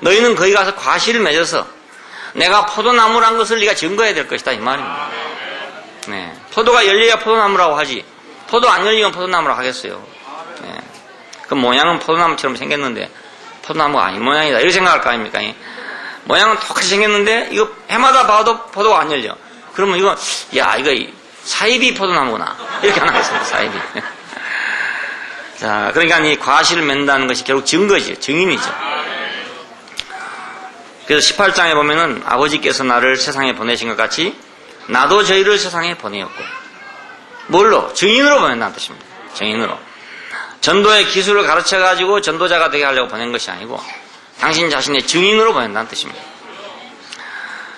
너희는 거기 가서 과실을 맺어서 내가 포도나무란 것을 네가 증거해야 될 것이다 이 말입니다. 포도가 열려야 포도나무라고 하지 포도 안 열리면 포도나무로 하겠어요. 예. 그 모양은 포도나무처럼 생겼는데 포도나무가 아닌 모양이다 이렇게 생각할 거 아닙니까? 모양은 똑같이 생겼는데 이거 해마다 봐도 포도가 안 열려. 그러면 이거 사이비 포도나무구나 이렇게 하나 있습니다. 사이비. 자, 그러니까 이 과실을 맺는다는 것이 결국 증거죠. 증인이죠. 그래서 18장에 보면은 아버지께서 나를 세상에 보내신 것 같이 나도 저희를 세상에 보내었고, 뭘로? 증인으로 보낸다는 뜻입니다. 증인으로. 전도의 기술을 가르쳐가지고 전도자가 되게 하려고 보낸 것이 아니고 당신 자신의 증인으로 보낸다는 뜻입니다.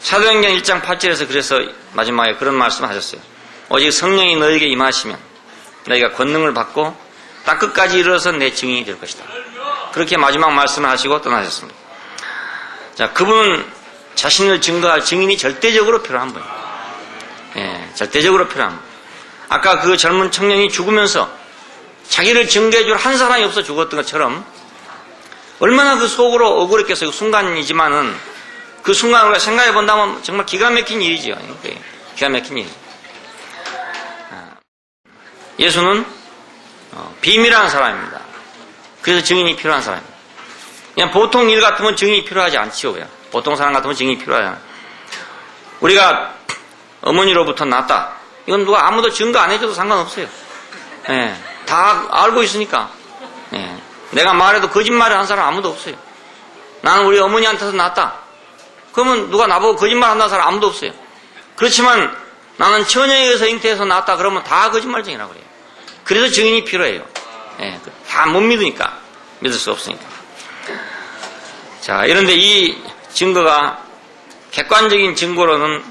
사도행전 1장 8절에서 그래서 마지막에 그런 말씀을 하셨어요. 오직 성령이 너에게 임하시면 너희가 권능을 받고 딱 끝까지 이르러서 내 증인이 될 것이다. 그렇게 마지막 말씀을 하시고 떠나셨습니다. 자, 그분은 자신을 증거할 증인이 절대적으로 필요한 분입니다. 예, 절대적으로 필요한 분. 아까 그 젊은 청년이 죽으면서 자기를 증거해줄 한 사람이 없어 죽었던 것처럼 얼마나 그 속으로 억울했겠어요. 그 순간이지만은 그 순간을 우리가 생각해 본다면 정말 기가 막힌 일이죠. 기가 막힌 일. 예수는 비밀한 사람입니다. 그래서 증인이 필요한 사람입니다. 그냥 보통 일 같으면 증인이 필요하지 않지요. 그냥. 보통 사람 같으면 증인이 필요하잖아요. 우리가 어머니로부터 낳았다. 이건 누가 아무도 증거 안 해줘도 상관없어요. 예, 다 알고 있으니까. 예, 내가 말해도 거짓말을 한 사람 아무도 없어요. 나는 우리 어머니한테서 낳았다. 그러면 누가 나보고 거짓말 한다는 사람 아무도 없어요. 그렇지만 나는 처녀에 의해서 잉태해서 낳았다. 그러면 다 거짓말쟁이라고 그래요. 그래서 증인이 필요해요. 예, 다 못 믿으니까. 믿을 수 없으니까. 자, 이런데 이 증거가 객관적인 증거로는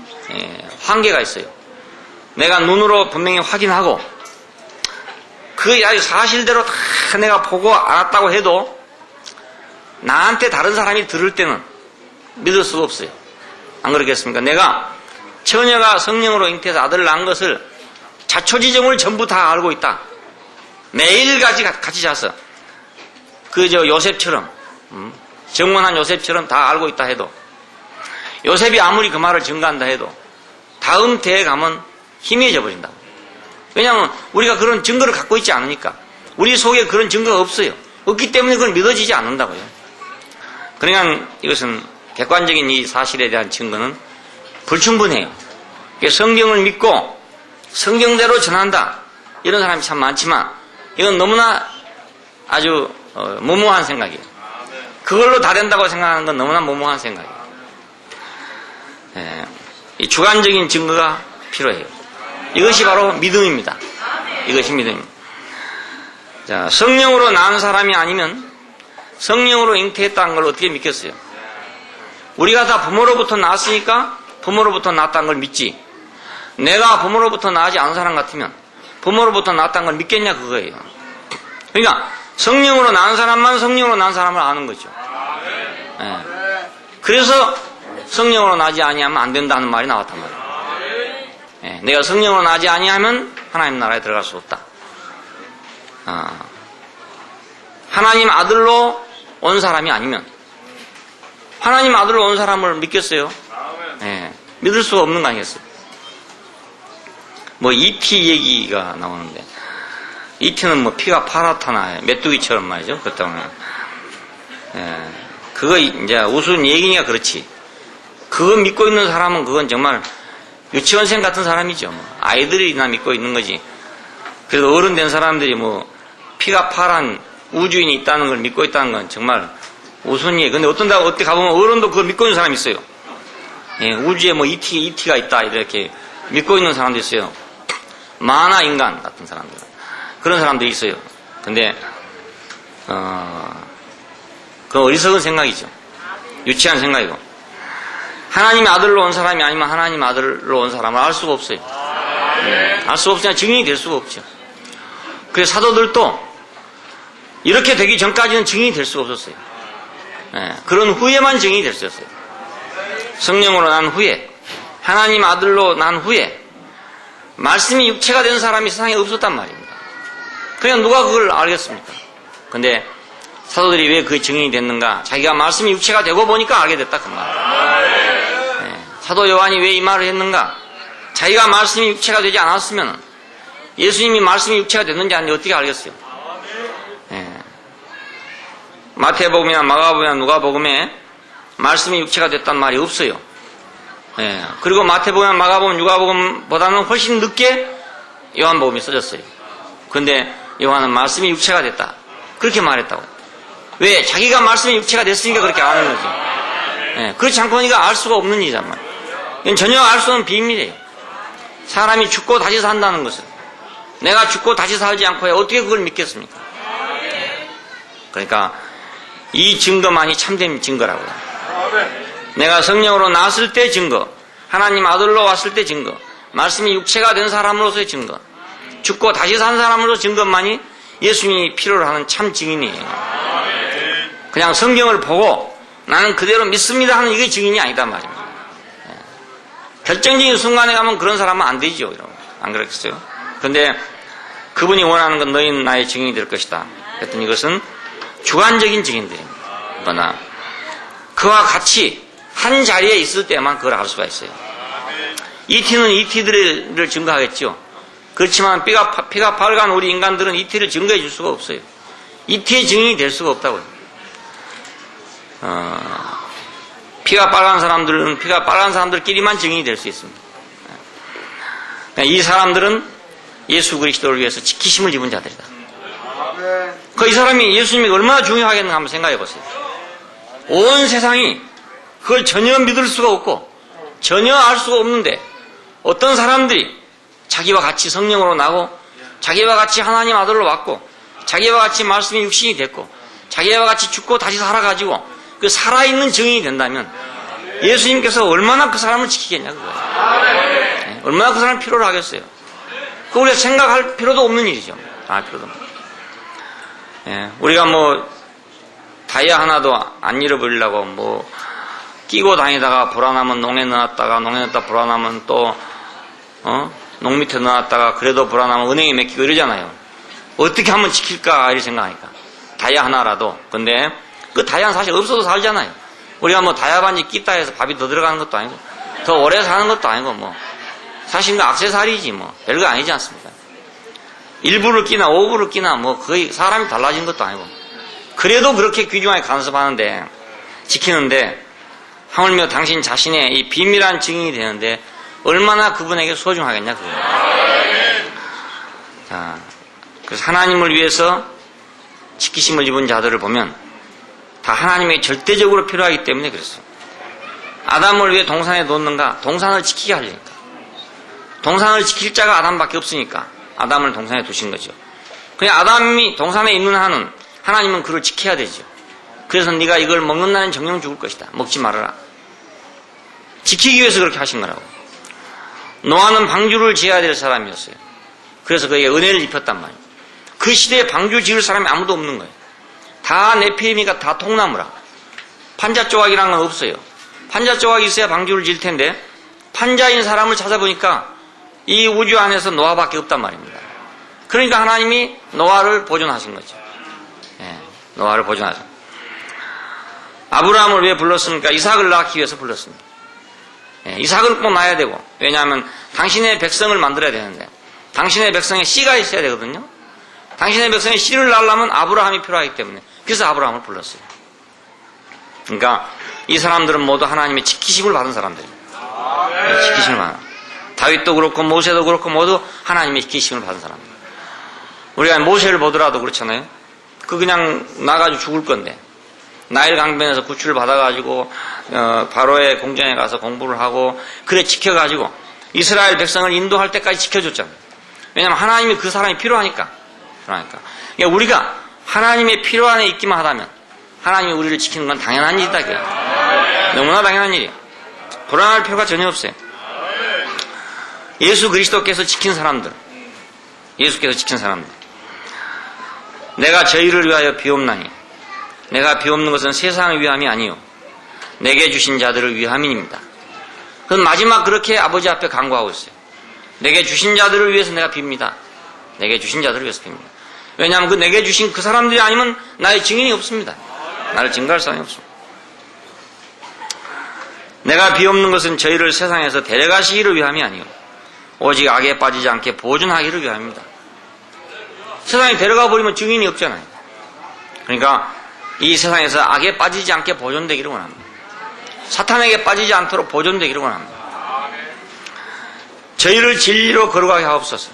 한계가 있어요. 내가 눈으로 분명히 확인하고 그 아주 사실대로 다 내가 보고 알았다고 해도 나한테 다른 사람이 들을 때는 믿을 수가 없어요. 안 그렇겠습니까? 내가 처녀가 성령으로 잉태해서 아들을 낳은 것을 자초지종을 전부 다 알고 있다. 매일같이 같이 자서 요셉처럼 정원한 요셉처럼 다 알고 있다 해도 요셉이 아무리 그 말을 증거한다 해도 다음 대에 가면 희미해져 버린다고. 왜냐하면 우리가 그런 증거를 갖고 있지 않으니까. 우리 속에 그런 증거가 없어요. 없기 때문에 그건 믿어지지 않는다고요. 그러니까 이것은 객관적인 이 사실에 대한 증거는 불충분해요. 성경을 믿고 성경대로 전한다. 이런 사람이 참 많지만 이건 너무나 아주 무모한 생각이에요. 그걸로 다 된다고 생각하는 건 너무나 무모한 생각이에요. 이 주관적인 증거가 필요해요. 이것이 바로 믿음입니다. 이것이 믿음입니다. 자, 성령으로 낳은 사람이 아니면 성령으로 잉태했다는 걸 어떻게 믿겠어요? 우리가 다 부모로부터 낳았으니까 부모로부터 낳았다는 걸 믿지. 내가 부모로부터 낳지 않은 사람 같으면 부모로부터 낳았다는 걸 믿겠냐 그거예요. 그러니까 성령으로 낳은 사람만 성령으로 낳은 사람을 아는 거죠. 네. 그래서 성령으로 나지 아니하면 안 된다는 말이 나왔단 말이에요. 네. 내가 성령으로 나지 아니하면 하나님 나라에 들어갈 수 없다. 하나님 아들로 온 사람이 아니면 하나님 아들로 온 사람을 믿겠어요? 네. 믿을 수가 없는 거 아니겠어요? E.T. 얘기가 나오는데 E.T.는 피가 파랗다나 메뚜기처럼 말이죠. 그렇다면 그거 이제 우스운 얘기니까 그렇지. 그거 믿고 있는 사람은 그건 정말 유치원생 같은 사람이죠. 아이들이나 믿고 있는 거지. 그래도 어른 된 사람들이 피가 파란 우주인이 있다는 걸 믿고 있다는 건 정말 우스운 얘기. 근데 어떻게 가보면 어른도 그걸 믿고 있는 사람이 있어요. 예, 우주에 E.T가 있다 이렇게 믿고 있는 사람도 있어요. 만화 인간 같은 사람들. 그런 사람들이 있어요. 근데 그 어리석은 생각이죠. 유치한 생각이고. 하나님의 아들로 온 사람이 아니면 하나님 아들로 온 사람을 알 수가 없어요. 알 수가 없으니까 증인이 될 수가 없죠. 그래서 사도들도 이렇게 되기 전까지는 증인이 될 수가 없었어요. 그런 후에만 증인이 될 수 있었어요. 성령으로 난 후에, 하나님 아들로 난 후에 말씀이 육체가 된 사람이 세상에 없었단 말입니다. 그냥 누가 그걸 알겠습니까? 근데 사도들이 왜 그 증인이 됐는가? 자기가 말씀이 육체가 되고 보니까 알게 됐다 그 말. 사도 요한이 왜 이 말을 했는가? 자기가 말씀이 육체가 되지 않았으면 예수님이 말씀이 육체가 됐는지 아닌지 어떻게 알겠어요? 예. 마태복음이나 마가복음이나 누가복음에 말씀이 육체가 됐단 말이 없어요. 예. 그리고 마태복음이나 마가복음, 누가복음보다는 훨씬 늦게 요한복음이 써졌어요. 그런데 요한은 말씀이 육체가 됐다. 그렇게 말했다고. 왜? 자기가 말씀이 육체가 됐으니까 그렇게 아는 거지. 예. 그렇지 않고는 이거 알 수가 없는 일이란 말이에요. 이건 전혀 알 수 없는 비밀이에요. 사람이 죽고 다시 산다는 것은 내가 죽고 다시 살지 않고 어떻게 그걸 믿겠습니까? 그러니까 이 증거만이 참된 증거라고요. 내가 성령으로 나왔을 때 증거, 하나님 아들로 왔을 때 증거, 말씀이 육체가 된 사람으로서의 증거, 죽고 다시 산 사람으로 증거만이 예수님이 필요로 하는 참 증인이에요. 그냥 성경을 보고 나는 그대로 믿습니다 하는 이게 증인이 아니다 말입니다. 결정적인 순간에 가면 그런 사람은 안 되죠. 안 그렇겠어요? 그런데 그분이 원하는 건 너희는 나의 증인이 될 것이다. 그랬더니 이것은 주관적인 증인들입니다. 그러나 그와 같이 한 자리에 있을 때만 그걸 알 수가 있어요. 이티는 이티들을 증거하겠죠. 그렇지만 피가 빨간 우리 인간들은 이티를 증거해 줄 수가 없어요. 이티의 증인이 될 수가 없다고요. 피가 빨간 사람들은 피가 빨간 사람들끼리만 증인이 될 수 있습니다. 이 사람들은 예수 그리스도를 위해서 지키심을 입은 자들이다. 이 사람이 예수님이 얼마나 중요하겠는가 한번 생각해 보세요. 온 세상이 그걸 전혀 믿을 수가 없고 전혀 알 수가 없는데 어떤 사람들이 자기와 같이 성령으로 나고 자기와 같이 하나님 아들로 왔고 자기와 같이 말씀이 육신이 됐고 자기와 같이 죽고 다시 살아가지고 그 살아있는 증인이 된다면 예수님께서 얼마나 그 사람을 지키겠냐 그거예요. 네? 얼마나 그 사람을 필요로 하겠어요. 그거 우리가 생각할 필요도 없는 일이죠. 필요도 없는. 네? 우리가 뭐 다이아 하나도 안 잃어버리려고 끼고 다니다가 불안하면 농에 넣었다가 농에 넣었다 불안하면 또 농 밑에 넣었다가 그래도 불안하면 은행에 맡기고 이러잖아요. 어떻게 하면 지킬까 이렇게 생각하니까 다이아 하나라도. 근데 그 다이아는 사실 없어도 살잖아요. 우리가 다이아 반지 끼다 해서 밥이 더 들어가는 것도 아니고 더 오래 사는 것도 아니고 사실 그 액세서리지 별거 아니지 않습니까? 일부를 끼나 오부를 끼나 거의 사람이 달라진 것도 아니고 그래도 그렇게 귀중하게 간섭하는데 지키는데 하물며 당신 자신의 이 비밀한 증인이 되는데 얼마나 그분에게 소중하겠냐 그거예요. 자, 그래서 하나님을 위해서 지키심을 입은 자들을 보면 다 하나님의 절대적으로 필요하기 때문에 그랬어요. 아담을 왜 동산에 놓는가? 동산을 지키게 하려니까. 동산을 지킬 자가 아담밖에 없으니까 아담을 동산에 두신 거죠. 그냥 아담이 동산에 있는 한은 하나님은 그를 지켜야 되죠. 그래서 네가 이걸 먹는 날은 정령 죽을 것이다. 먹지 말아라. 지키기 위해서 그렇게 하신 거라고. 노아는 방주를 지어야 될 사람이었어요. 그래서 그에게 은혜를 입혔단 말이에요. 그 시대에 방주 지을 사람이 아무도 없는 거예요. 다 네피림이가 다 통나무라. 판자 조각이란 건 없어요. 판자 조각이 있어야 방주를 지을 텐데 판자인 사람을 찾아보니까 이 우주 안에서 노아밖에 없단 말입니다. 그러니까 하나님이 노아를 보존하신 거죠. 노아를 보존하신. 아브라함을 왜 불렀습니까? 이삭을 낳기 위해서 불렀습니다. 이삭을 꼭 낳아야 되고 왜냐하면 당신의 백성을 만들어야 되는데 당신의 백성에 씨가 있어야 되거든요. 당신의 백성에 씨를 낳으려면 아브라함이 필요하기 때문에 그래서 아브라함을 불렀어요. 그러니까 이 사람들은 모두 하나님의 지키심을 받은 사람들입니다. 지키심을 받은. 다윗도 그렇고 모세도 그렇고 모두 하나님의 지키심을 받은 사람입니다. 우리가 모세를 보더라도 그렇잖아요. 그냥 나가지고 죽을 건데 나일 강변에서 구출을 받아가지고 바로의 궁전에 가서 공부를 하고 그래 지켜가지고 이스라엘 백성을 인도할 때까지 지켜줬잖아요. 왜냐하면 하나님이 그 사람이 필요하니까. 그러니까 우리가 하나님의 필요 안에 있기만 하다면 하나님이 우리를 지키는 건 당연한 일이다. 너무나 당연한 일이에요. 불안할 필요가 전혀 없어요. 예수 그리스도께서 지킨 사람들, 예수께서 지킨 사람들. 내가 저희를 위하여 비옵나니 내가 비옵는 것은 세상을 위함이 아니요 내게 주신 자들을 위함입니다. 그건 마지막 그렇게 아버지 앞에 간구하고 있어요. 내게 주신 자들을 위해서 내가 빕니다. 내게 주신 자들을 위해서 빕니다. 왜냐하면 그 내게 주신 그 사람들이 아니면 나의 증인이 없습니다. 나를 증거할 사람이 없습니다. 내가 비옵는 것은 저희를 세상에서 데려가시기를 위함이 아니요 오직 악에 빠지지 않게 보존하기를 구합니다. 세상에 데려가 버리면 증인이 없잖아요. 그러니까 이 세상에서 악에 빠지지 않게 보존되기를 원합니다. 사탄에게 빠지지 않도록 보존되기를 원합니다. 저희를 진리로 거룩하게 하옵소서.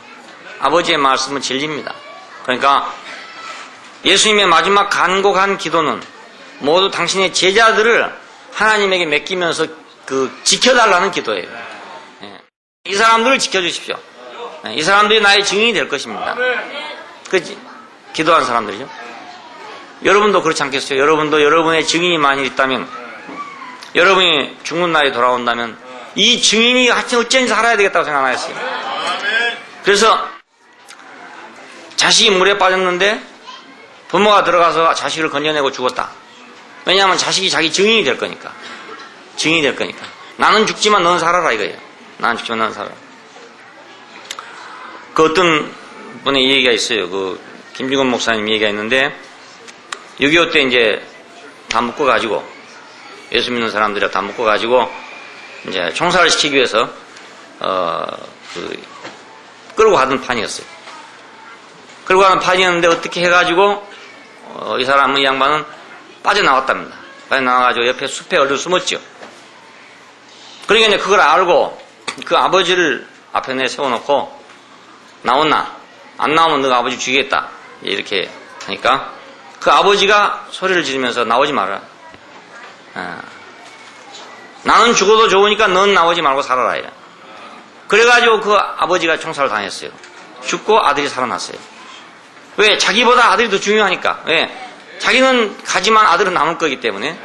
아버지의 말씀은 진리입니다. 그러니까 예수님의 마지막 간곡한 기도는 모두 당신의 제자들을 하나님에게 맡기면서 지켜달라는 기도예요. 이 사람들을 지켜주십시오. 이 사람들이 나의 증인이 될 것입니다. 기도한 사람들이죠. 여러분도 그렇지 않겠어요? 여러분도 여러분의 증인이 만일 있다면, 여러분이 죽는 날이 돌아온다면 이 증인이 하여튼 어쩐지 살아야 되겠다고 생각하였어요. 그래서 자식이 물에 빠졌는데 부모가 들어가서 자식을 건져내고 죽었다. 왜냐하면 자식이 자기 증인이 될 거니까. 증인이 될 거니까. 나는 죽지만 너는 살아라 이거예요. 나는 죽지만 너는 살아라. 그 어떤 분의 얘기가 있어요. 김중건 목사님 얘기가 있는데 6.25 때 이제 다 묶어가지고 예수 믿는 사람들이 다 묶어가지고 이제 총살을 시키기 위해서 끌고 가던 판이었어요. 끌고 가는 판이었는데 어떻게 해가지고 이 사람은 이 양반은 빠져나왔답니다. 빠져나와가지고 옆에 숲에 얼른 숨었죠. 그러니까 이제 그걸 알고 그 아버지를 앞에 내세워놓고 나왔나? 안 나오면 너가 아버지 죽이겠다. 이렇게 하니까 그 아버지가 소리를 지르면서 나오지 말아라. 나는 죽어도 좋으니까 넌 나오지 말고 살아라. 그래가지고 그 아버지가 총살을 당했어요. 죽고 아들이 살아났어요. 왜? 자기보다 아들이 더 중요하니까. 왜? 자기는 가지만 아들은 남을 거기 때문에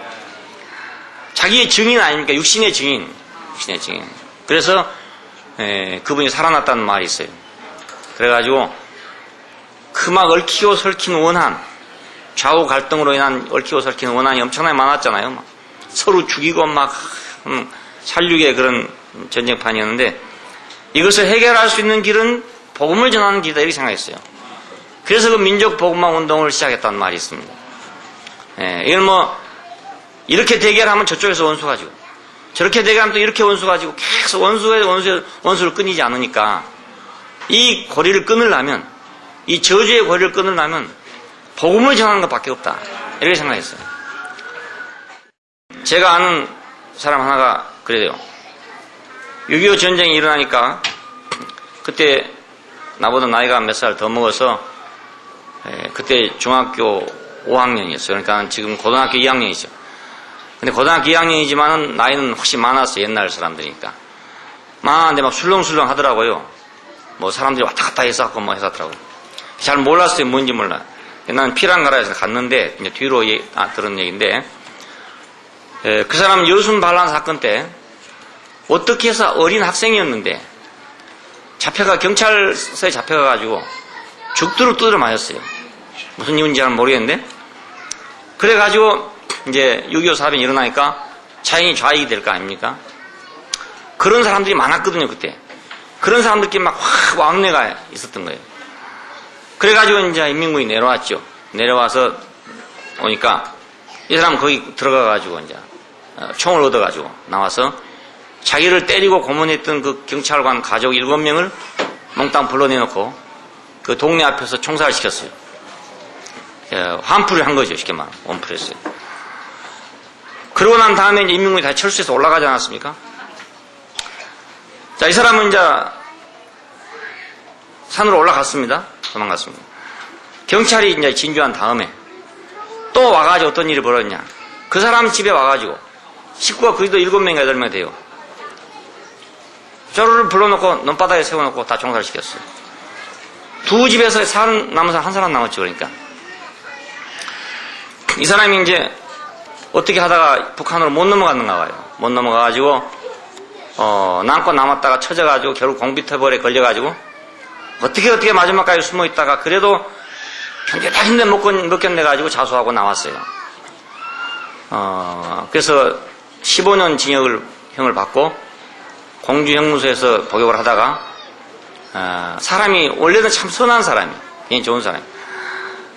자기의 증인 아닙니까? 육신의 증인. 육신의 증인. 그래서 그분이 살아났다는 말이 있어요. 그래가지고 그 막 얽히고 설킨 원한, 좌우 갈등으로 인한 얽히고 설킨 원한이 엄청나게 많았잖아요. 막 서로 죽이고 막 살육의 그런 전쟁판이었는데 이것을 해결할 수 있는 길은 복음을 전하는 길이다 이렇게 생각했어요. 그래서 그 민족 복음화 운동을 시작했다는 말이 있습니다. 이건 이렇게 대결하면 저쪽에서 원수 가지고 저렇게 대결하면 또 이렇게 원수 가지고 계속 원수를 끊이지 않으니까 이 고리를 끊으려면 이 저주의 고리를 끊으려면 복음을 전하는 것밖에 없다 이렇게 생각했어요. 제가 아는 사람 하나가 그래요. 6.25 전쟁이 일어나니까 그때 나보다 나이가 몇 살 더 먹어서 그때 중학교 5학년이었어요. 그러니까 지금 고등학교 2학년이죠. 근데 고등학교 2학년이지만은 나이는 훨씬 많았어요. 옛날 사람들이니까. 많은데 막 술렁술렁 하더라고요. 사람들이 왔다 갔다 해서 했었더라고요. 잘 몰랐어요. 뭔지 몰라. 나는 피란가라에서 갔는데 이제 뒤로 들은 얘기인데 그 사람은 여순 반란 사건 때 어떻게 해서 어린 학생이었는데 경찰서에 잡혀가가지고 죽도록 두드려 맞았어요. 무슨 이유인지 잘 모르겠는데 그래가지고 이제 6.25 사변이 일어나니까 자연히 좌익이 될 거 아닙니까? 그런 사람들이 많았거든요. 그때 그런 사람들끼리 막 확 왕래가 있었던 거예요. 그래가지고 이제 인민군이 내려왔죠. 내려와서 오니까 이 사람 거기 들어가가지고 이제 총을 얻어가지고 나와서 자기를 때리고 고문했던 그 경찰관 가족 7명을 몽땅 불러내놓고 그 동네 앞에서 총살을 시켰어요. 환풀을 한 거죠. 쉽게 말하면 원풀했어요. 그러고 난 다음에 이제 인민군이 다시 철수해서 올라가지 않았습니까? 자, 이 사람은 이제 산으로 올라갔습니다. 도망갔습니다. 경찰이 이제 진주한 다음에 또 와가지고 어떤 일이 벌어졌냐. 그 사람 집에 와가지고 식구가 거기도 7명, 8명 돼요. 저를 불러놓고 논바닥에 세워놓고 다 총살시켰어요. 두 집에서 남은 사람 한 사람 남았죠. 그러니까 이 사람이 이제 어떻게 하다가 북한으로 못 넘어갔는가 봐요. 못 넘어가가지고 남고 남았다가 쳐져가지고 결국 공비터벌에 걸려가지고 어떻게 마지막까지 숨어있다가 그래도 견디다 힘내 못 견뎌가지고 자수하고 나왔어요. 그래서 15년 징역형을 받고 공주형무소에서 복역을 하다가 사람이 원래는 참 선한 사람이에요. 굉장히 좋은 사람이에요.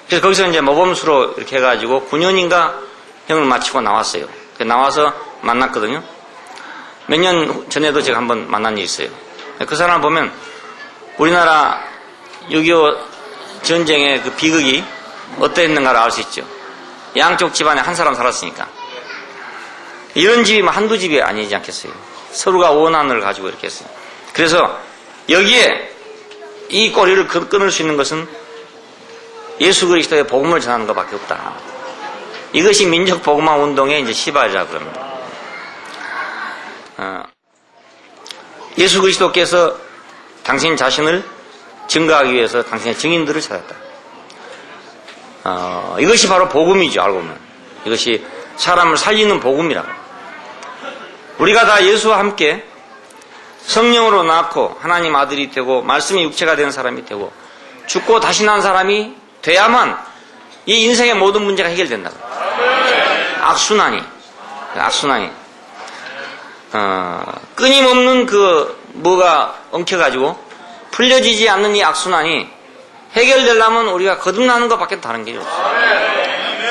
그래서 거기서 이제 모범수로 이렇게 해가지고 9년인가 형을 마치고 나왔어요. 나와서 만났거든요. 몇 년 전에도 제가 한번 만난 일이 있어요. 그 사람을 보면 우리나라 6.25 전쟁의 그 비극이 어떠했는가를 알 수 있죠. 양쪽 집안에 한 사람 살았으니까. 이런 집이 한두 집이 아니지 않겠어요. 서로가 원한을 가지고 이렇게 했어요. 그래서 여기에 이 꼬리를 끊을 수 있는 것은 예수 그리스도의 복음을 전하는 것밖에 없다. 이것이 민족 복음화 운동의 이제 시발이라고 그럽니다. 예수 그리스도께서 당신 자신을 증거하기 위해서 당신의 증인들을 찾았다. 이것이 바로 복음이죠. 알고 보면 이것이 사람을 살리는 복음이라고. 우리가 다 예수와 함께 성령으로 낳고 하나님 아들이 되고 말씀이 육체가 된 사람이 되고 죽고 다시 난 사람이 돼야만 이 인생의 모든 문제가 해결된다. 악순환이 끊임없는 뭐가 엉켜가지고 풀려지지 않는 이 악순환이 해결되려면 우리가 거듭나는 것밖에 다른 길이 없어요.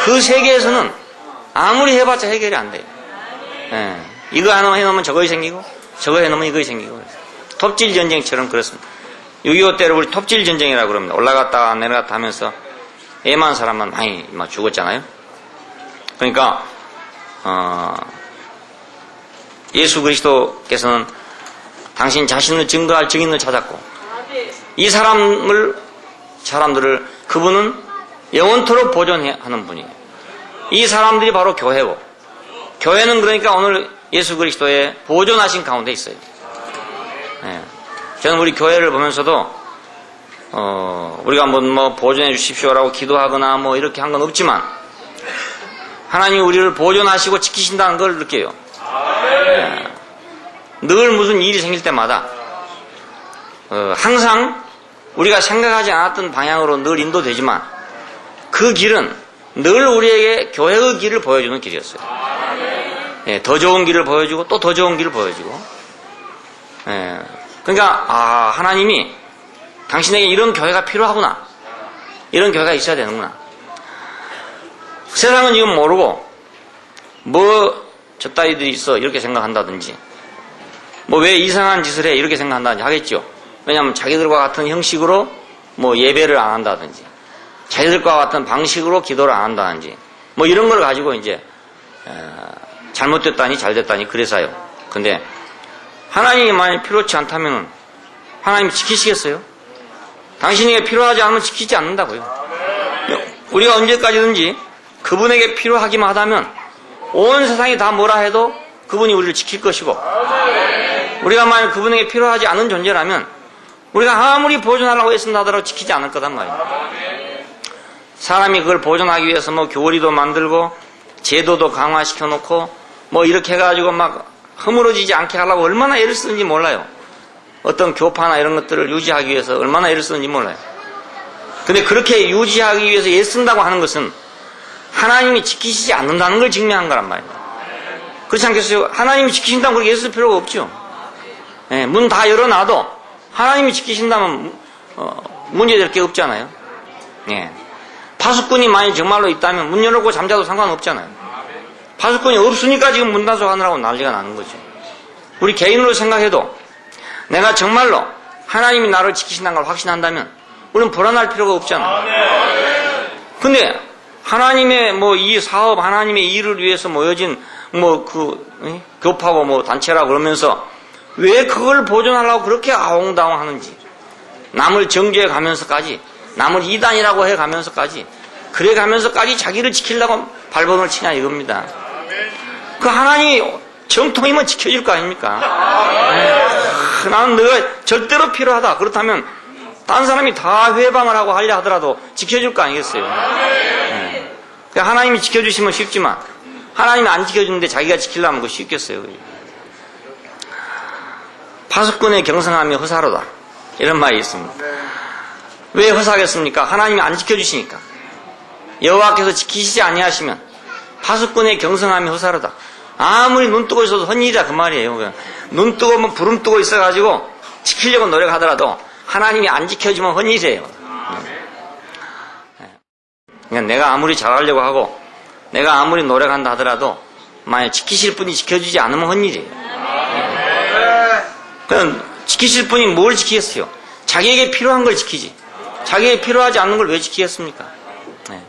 그 세계에서는 아무리 해봤자 해결이 안 돼요. 이거 하나 해놓으면 저거 생기고 저거 해놓으면 이거 생기고. 톱질 전쟁처럼 그렇습니다. 6.25 때를 우리 톱질 전쟁이라고 그럽니다. 올라갔다가 내려갔다 하면서 애만 사람만 많이 죽었잖아요. 그러니까 예수 그리스도께서는 당신 자신을 증거할 증인을 찾았고 이 사람들을 그분은 영원토록 보존하는 분이에요. 이 사람들이 바로 교회고 교회는 그러니까 오늘 예수 그리스도의 보존하신 가운데 있어요. 저는 우리 교회를 보면서도 우리가 한번 보존해 주십시오라고 기도하거나 이렇게 한 건 없지만 하나님이 우리를 보존하시고 지키신다는 걸 느껴요. 늘 무슨 일이 생길 때마다 항상 우리가 생각하지 않았던 방향으로 늘 인도되지만 그 길은 늘 우리에게 교회의 길을 보여주는 길이었어요. 더 좋은 길을 보여주고 또 더 좋은 길을 보여주고. 그러니까 하나님이 당신에게 이런 교회가 필요하구나, 이런 교회가 있어야 되는구나. 세상은 이건 모르고 저 따위들이 있어 이렇게 생각한다든지 왜 이상한 짓을 해 이렇게 생각한다든지 하겠죠. 왜냐하면 자기들과 같은 형식으로 예배를 안 한다든지 자기들과 같은 방식으로 기도를 안 한다든지 이런 걸 가지고 이제 잘못됐다니 잘됐다니 그래서요. 근데 하나님이 만약 필요치 않다면 하나님이 지키시겠어요? 당신에게 필요하지 않으면 지키지 않는다고요. 우리가 언제까지든지 그분에게 필요하기만 하다면 온 세상이 다 뭐라 해도 그분이 우리를 지킬 것이고 우리가 만약 그분에게 필요하지 않은 존재라면 우리가 아무리 보존하려고 애쓴다 하더라도 지키지 않을 거단 말이에요. 사람이 그걸 보존하기 위해서 교리도 만들고 제도도 강화시켜 놓고 이렇게 해가지고 허물어지지 않게 하려고 얼마나 애를 쓰는지 몰라요. 어떤 교파나 이런 것들을 유지하기 위해서 얼마나 애를 쓰는지 몰라요. 근데 그렇게 유지하기 위해서 애쓴다고 하는 것은 하나님이 지키시지 않는다는 걸 증명한 거란 말이에요. 그렇지 않겠어요? 하나님이 지키신다면 그렇게 애쓸 필요가 없죠. 문 다 열어놔도 하나님이 지키신다면 문제될 게 없잖아요. 파수꾼이 만약 정말로 있다면 문 열어놓고 잠자도 상관없잖아요. 파수꾼이 없으니까 지금 문단속하느라고 난리가 나는 거죠. 우리 개인으로 생각해도 내가 정말로 하나님이 나를 지키신다는 걸 확신한다면 우리는 불안할 필요가 없잖아요. 근데 하나님의 이 사업, 하나님의 일을 위해서 모여진 교파고 단체라고 그러면서 왜 그걸 보존하려고 그렇게 아웅다웅 하는지, 남을 정죄해 가면서까지, 남을 이단이라고 해 가면서까지, 그래 가면서까지 자기를 지키려고 발버둥을 치냐 이겁니다. 그 하나님이 정통이면 지켜줄 거 아닙니까? 나는 너가 절대로 필요하다. 그렇다면 딴 사람이 다 회방을 하고 하려 하더라도 지켜줄 거 아니겠어요? 하나님이 지켜주시면 쉽지만 하나님이 안 지켜주는데 자기가 지키려면 그거 쉽겠어요? 파수꾼의 경성함이 허사로다, 이런 말이 있습니다. 왜 허사하겠습니까? 하나님이 안 지켜주시니까. 여호와께서 지키시지 아니하시면 파수꾼의 경성함이 허사로다. 아무리 눈 뜨고 있어도 헛일이다 그 말이에요. 눈 뜨고 부름 뜨고 있어가지고 지키려고 노력하더라도 하나님이 안 지켜주면 헛일이에요. 그러니까 내가 아무리 잘하려고 하고 내가 아무리 노력한다 하더라도 만약 지키실 분이 지켜주지 않으면 헛일이에요. 그냥 지키실 분이 뭘 지키겠어요? 자기에게 필요한 걸 지키지. 자기에게 필요하지 않는 걸 왜 지키겠습니까? 네.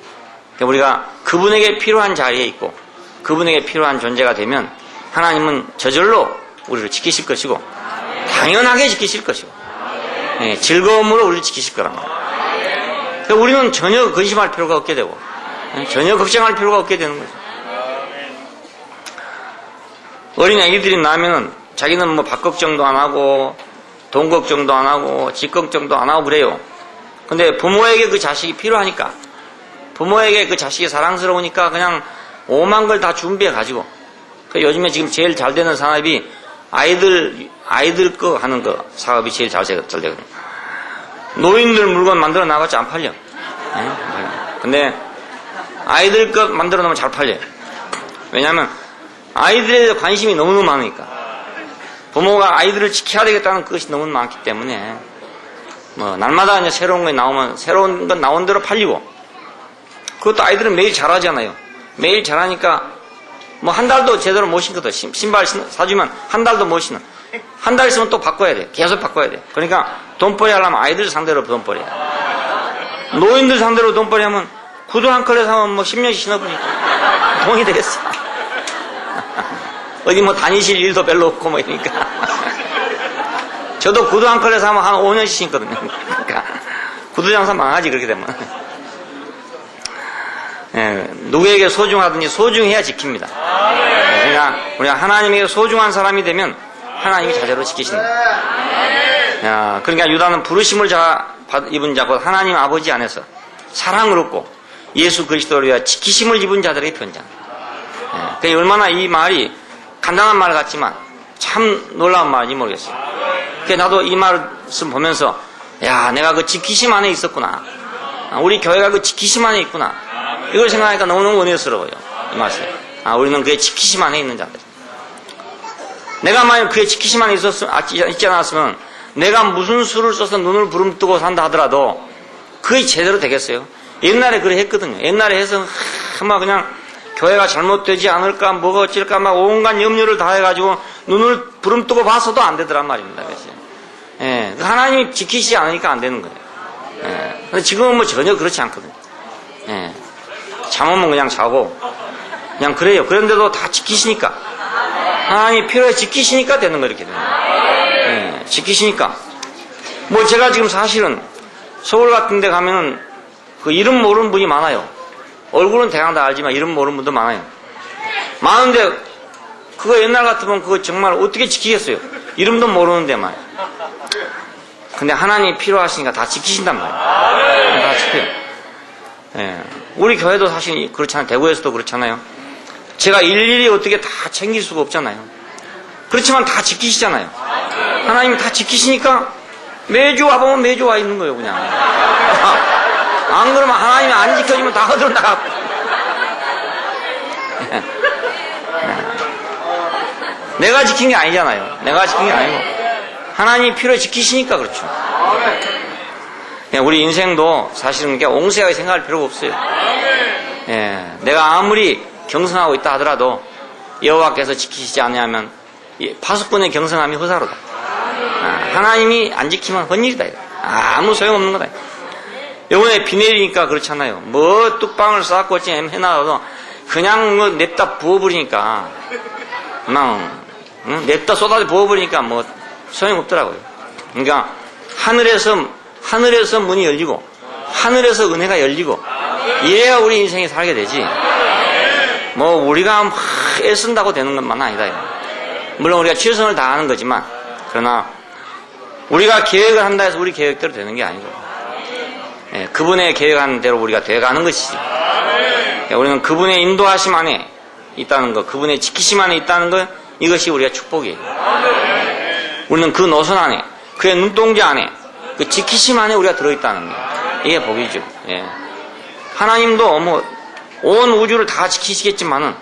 그러니까 우리가 그분에게 필요한 자리에 있고 그분에게 필요한 존재가 되면 하나님은 저절로 우리를 지키실 것이고 당연하게 지키실 것이고 네, 즐거움으로 우리를 지키실 거란 말이에요. 그러니까 우리는 전혀 근심할 필요가 없게 되고 네, 전혀 걱정할 필요가 없게 되는 거죠. 어린 아기들이 나면은 자기는 뭐 밥 걱정도 안 하고 돈 걱정도 안 하고 집 걱정도 안 하고 그래요. 근데 부모에게 그 자식이 필요하니까 부모에게 그 자식이 사랑스러우니까 그냥 오만 걸 다 준비해 가지고 요즘에 지금 제일 잘 되는 산업이 아이들 거 하는 거 사업이 제일 잘 되거든요. 노인들 물건 만들어 나가지 안 팔려. 네? 근데 아이들 거 만들어 놓으면 잘 팔려요. 왜냐하면 아이들에 대해서 관심이 너무너무 많으니까. 부모가 아이들을 지켜야 되겠다는 것이 너무 많기 때문에 뭐 날마다 이제 새로운 거 나오면 새로운 건 나온 대로 팔리고 그것도 아이들은 매일 잘하잖아요. 매일 잘하니까 뭐 한 달도 제대로 못 신거든. 신발 사주면 한 달도 못 신어. 한 달 있으면 또 바꿔야 돼. 계속 바꿔야 돼. 그러니까 돈벌이 하려면 아이들 상대로 돈벌이 해. 노인들 상대로 돈벌이 하면 구두 한 컬레 사면 뭐 10년씩 신어보니까 돈이 되겠어. 어디 뭐 다니실 일도 별로 없고 뭐 이러니까. 저도 구두 한 컬레 사면 한 5년씩 신거든요. 그러니까 구두 장사 망하지 그렇게 되면. 예, 누구에게 소중하든지 소중해야 지킵니다. 그러니까 우리가 하나님에게 소중한 사람이 되면 하나님이 자제로 지키신다. 야, 그러니까 유다는 부르심을 입은 자 곧 하나님 아버지 안에서 사랑을 얻고 예수 그리스도를 위하여 지키심을 입은 자들의 편자. 예, 얼마나 이 말이 간단한 말 같지만 참 놀라운 말인지 모르겠어요. 그래서 나도 이 말씀 보면서 야, 내가 그 지키심 안에 있었구나. 우리 교회가 그 지키심 안에 있구나. 이걸 생각하니까 너무너무 은혜스러워요. 이 말씀. 우리는 그의 지키심 안에 있는 자들. 내가 만약 그의 지키심 안에 있지 않았으면 내가 무슨 수를 써서 눈을 부름뜨고 산다 하더라도 그게 제대로 되겠어요? 옛날에 그래 했거든요. 옛날에 해서 막 그냥 교회가 잘못되지 않을까 뭐가 어쩔까 막 온갖 염려를 다 해가지고 눈을 부름뜨고 봐서도 안 되더란 말입니다. 그래서. 예, 하나님이 지키시지 않으니까 안 되는 거예요. 예, 근데 지금은 뭐 전혀 그렇지 않거든요. 예, 잠오면 그냥 자고 그냥 그래요. 그런데도 다 지키시니까 하나님이 필요해 지키시니까 되는 거 이렇게 되는 거예요. 예, 지키시니까 뭐 제가 지금 사실은 서울 같은 데 가면은 그 이름 모르는 분이 많아요. 얼굴은 대강 다 알지만 이름 모르는 분도 많아요. 많은데 그거 옛날 같으면 그거 정말 어떻게 지키겠어요? 이름도 모르는데 말이에요. 근데 하나님이 필요하시니까 다 지키신단 말이에요. 다 지켜요. 예. 우리 교회도 사실 그렇잖아요. 대구에서도 그렇잖아요. 제가 일일이 어떻게 다 챙길 수가 없잖아요. 그렇지만 다 지키시잖아요. 하나님이 다 지키시니까 매주 와보면 매주 와 있는 거예요, 그냥. 안 그러면 하나님이 안 지켜주면 다 어디로 나가고. 내가 지킨 게 아니잖아요. 내가 지킨 게 아니고. 하나님이 필요해 지키시니까 그렇죠. 우리 인생도 사실은 그렇게 옹세하게 생각할 필요가 없어요. 예, 내가 아무리 경성하고 있다 하더라도 여호와께서 지키시지 않으면 파수꾼의 경성함이 허사로다. 하나님이 안 지키면 헛일이다. 아무 소용없는 거다. 요번에 비 내리니까 그렇잖아요. 뭐 뚝방을 쌓고 어찌 해놔도 그냥 뭐 냅다 부어버리니까 그냥 냅다 쏟아져 부어버리니까 뭐 소용없더라고요. 그러니까 하늘에서 문이 열리고 하늘에서 은혜가 열리고 이래야 우리 인생이 살게 되지. 뭐 우리가 막 애쓴다고 되는 것만 아니다. 물론 우리가 최선을 다하는 거지만 그러나 우리가 계획을 한다 해서 우리 계획대로 되는 게 아니고 예, 그분의 계획하는 대로 우리가 돼가는 것이지. 예, 우리는 그분의 인도하심 안에 있다는 것, 그분의 지키심 안에 있다는 것, 이것이 우리가 축복이에요. 우리는 그 노선 안에, 그의 눈동자 안에, 그 지키심 안에 우리가 들어있다는 것. 이게 복이죠. 예. 하나님도 뭐 온 우주를 다 지키시겠지만은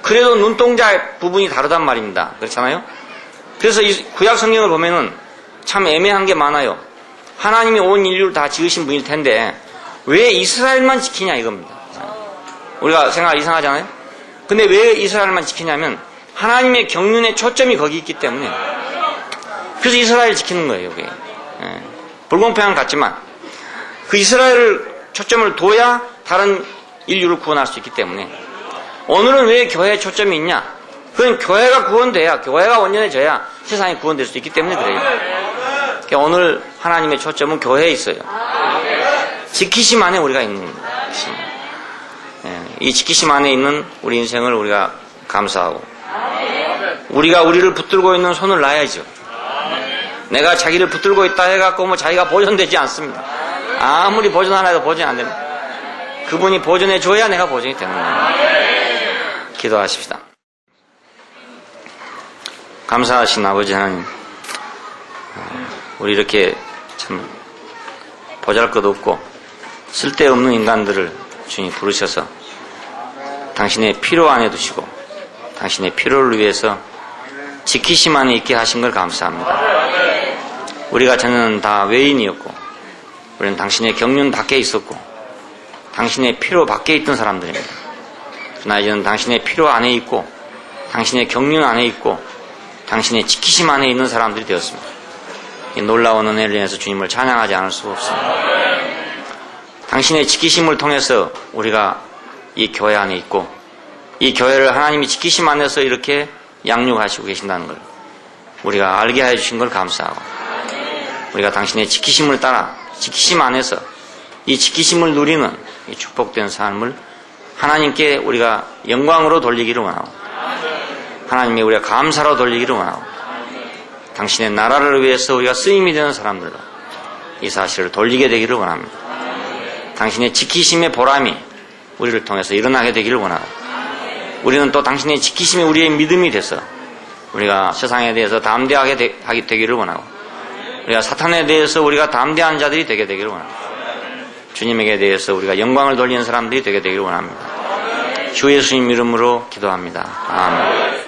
그래도 눈동자 부분이 다르단 말입니다. 그렇잖아요? 그래서 이 구약 성경을 보면은 참 애매한 게 많아요. 하나님이 온 인류를 다 지으신 분일 텐데 왜 이스라엘만 지키냐 이겁니다. 우리가 생각 이상하잖아요? 근데 왜 이스라엘만 지키냐면 하나님의 경륜의 초점이 거기 있기 때문에 그래서 이스라엘 지키는 거예요, 그게. 예. 불공평한 것 같지만 그 이스라엘을 초점을 둬야 다른 인류를 구원할 수 있기 때문에 오늘은 왜 교회에 초점이 있냐? 그건 교회가 구원돼야, 교회가 온전해져야 세상이 구원될 수 있기 때문에 그래요. 그러니까 오늘 하나님의 초점은 교회에 있어요. 지키심 안에 우리가 있는 겁니다. 이 지키심 안에 있는 우리 인생을 우리가 감사하고 우리가 우리를 붙들고 있는 손을 놔야죠. 내가 자기를 붙들고 있다 해갖고 뭐 자기가 보존되지 않습니다. 아무리 보존하라 해도 보존 안 됩니다. 그분이 보존해 줘야 내가 보존이 되는 거예요. 기도하십시다. 감사하신 아버지 하나님, 우리 이렇게 참 보잘것없고 쓸데없는 인간들을 주님 부르셔서 당신의 피로 안에 두시고 당신의 피로를 위해서 지키심 안에 있게 하신 걸 감사합니다. 우리가 전에는 다 외인이었고 우리는 당신의 경륜 밖에 있었고 당신의 피로 밖에 있던 사람들입니다. 그러나 이제는 당신의 피로 안에 있고 당신의 경륜 안에 있고 당신의 지키심 안에 있는 사람들이 되었습니다. 이 놀라운 은혜를 인해서 주님을 찬양하지 않을 수가 없습니다. 당신의 지키심을 통해서 우리가 이 교회 안에 있고 이 교회를 하나님이 지키심 안에서 이렇게 양육하시고 계신다는 걸 우리가 알게 해주신 걸 감사하고 우리가 당신의 지키심을 따라 지키심 안에서 이 지키심을 누리는 이 축복된 삶을 하나님께 우리가 영광으로 돌리기를 원하고 하나님께 우리가 감사로 돌리기를 원하고 당신의 나라를 위해서 우리가 쓰임이 되는 사람들로 이 사실을 돌리게 되기를 원합니다. 당신의 지키심의 보람이 우리를 통해서 일어나게 되기를 원하고 우리는 또 당신의 지키심이 우리의 믿음이 돼서 우리가 세상에 대해서 담대하게 되기를 원하고 우리가 사탄에 대해서 우리가 담대한 자들이 되게 되기를 원합니다. 주님에게 대해서 우리가 영광을 돌리는 사람들이 되게 되기를 원합니다. 주 예수님 이름으로 기도합니다. 아멘.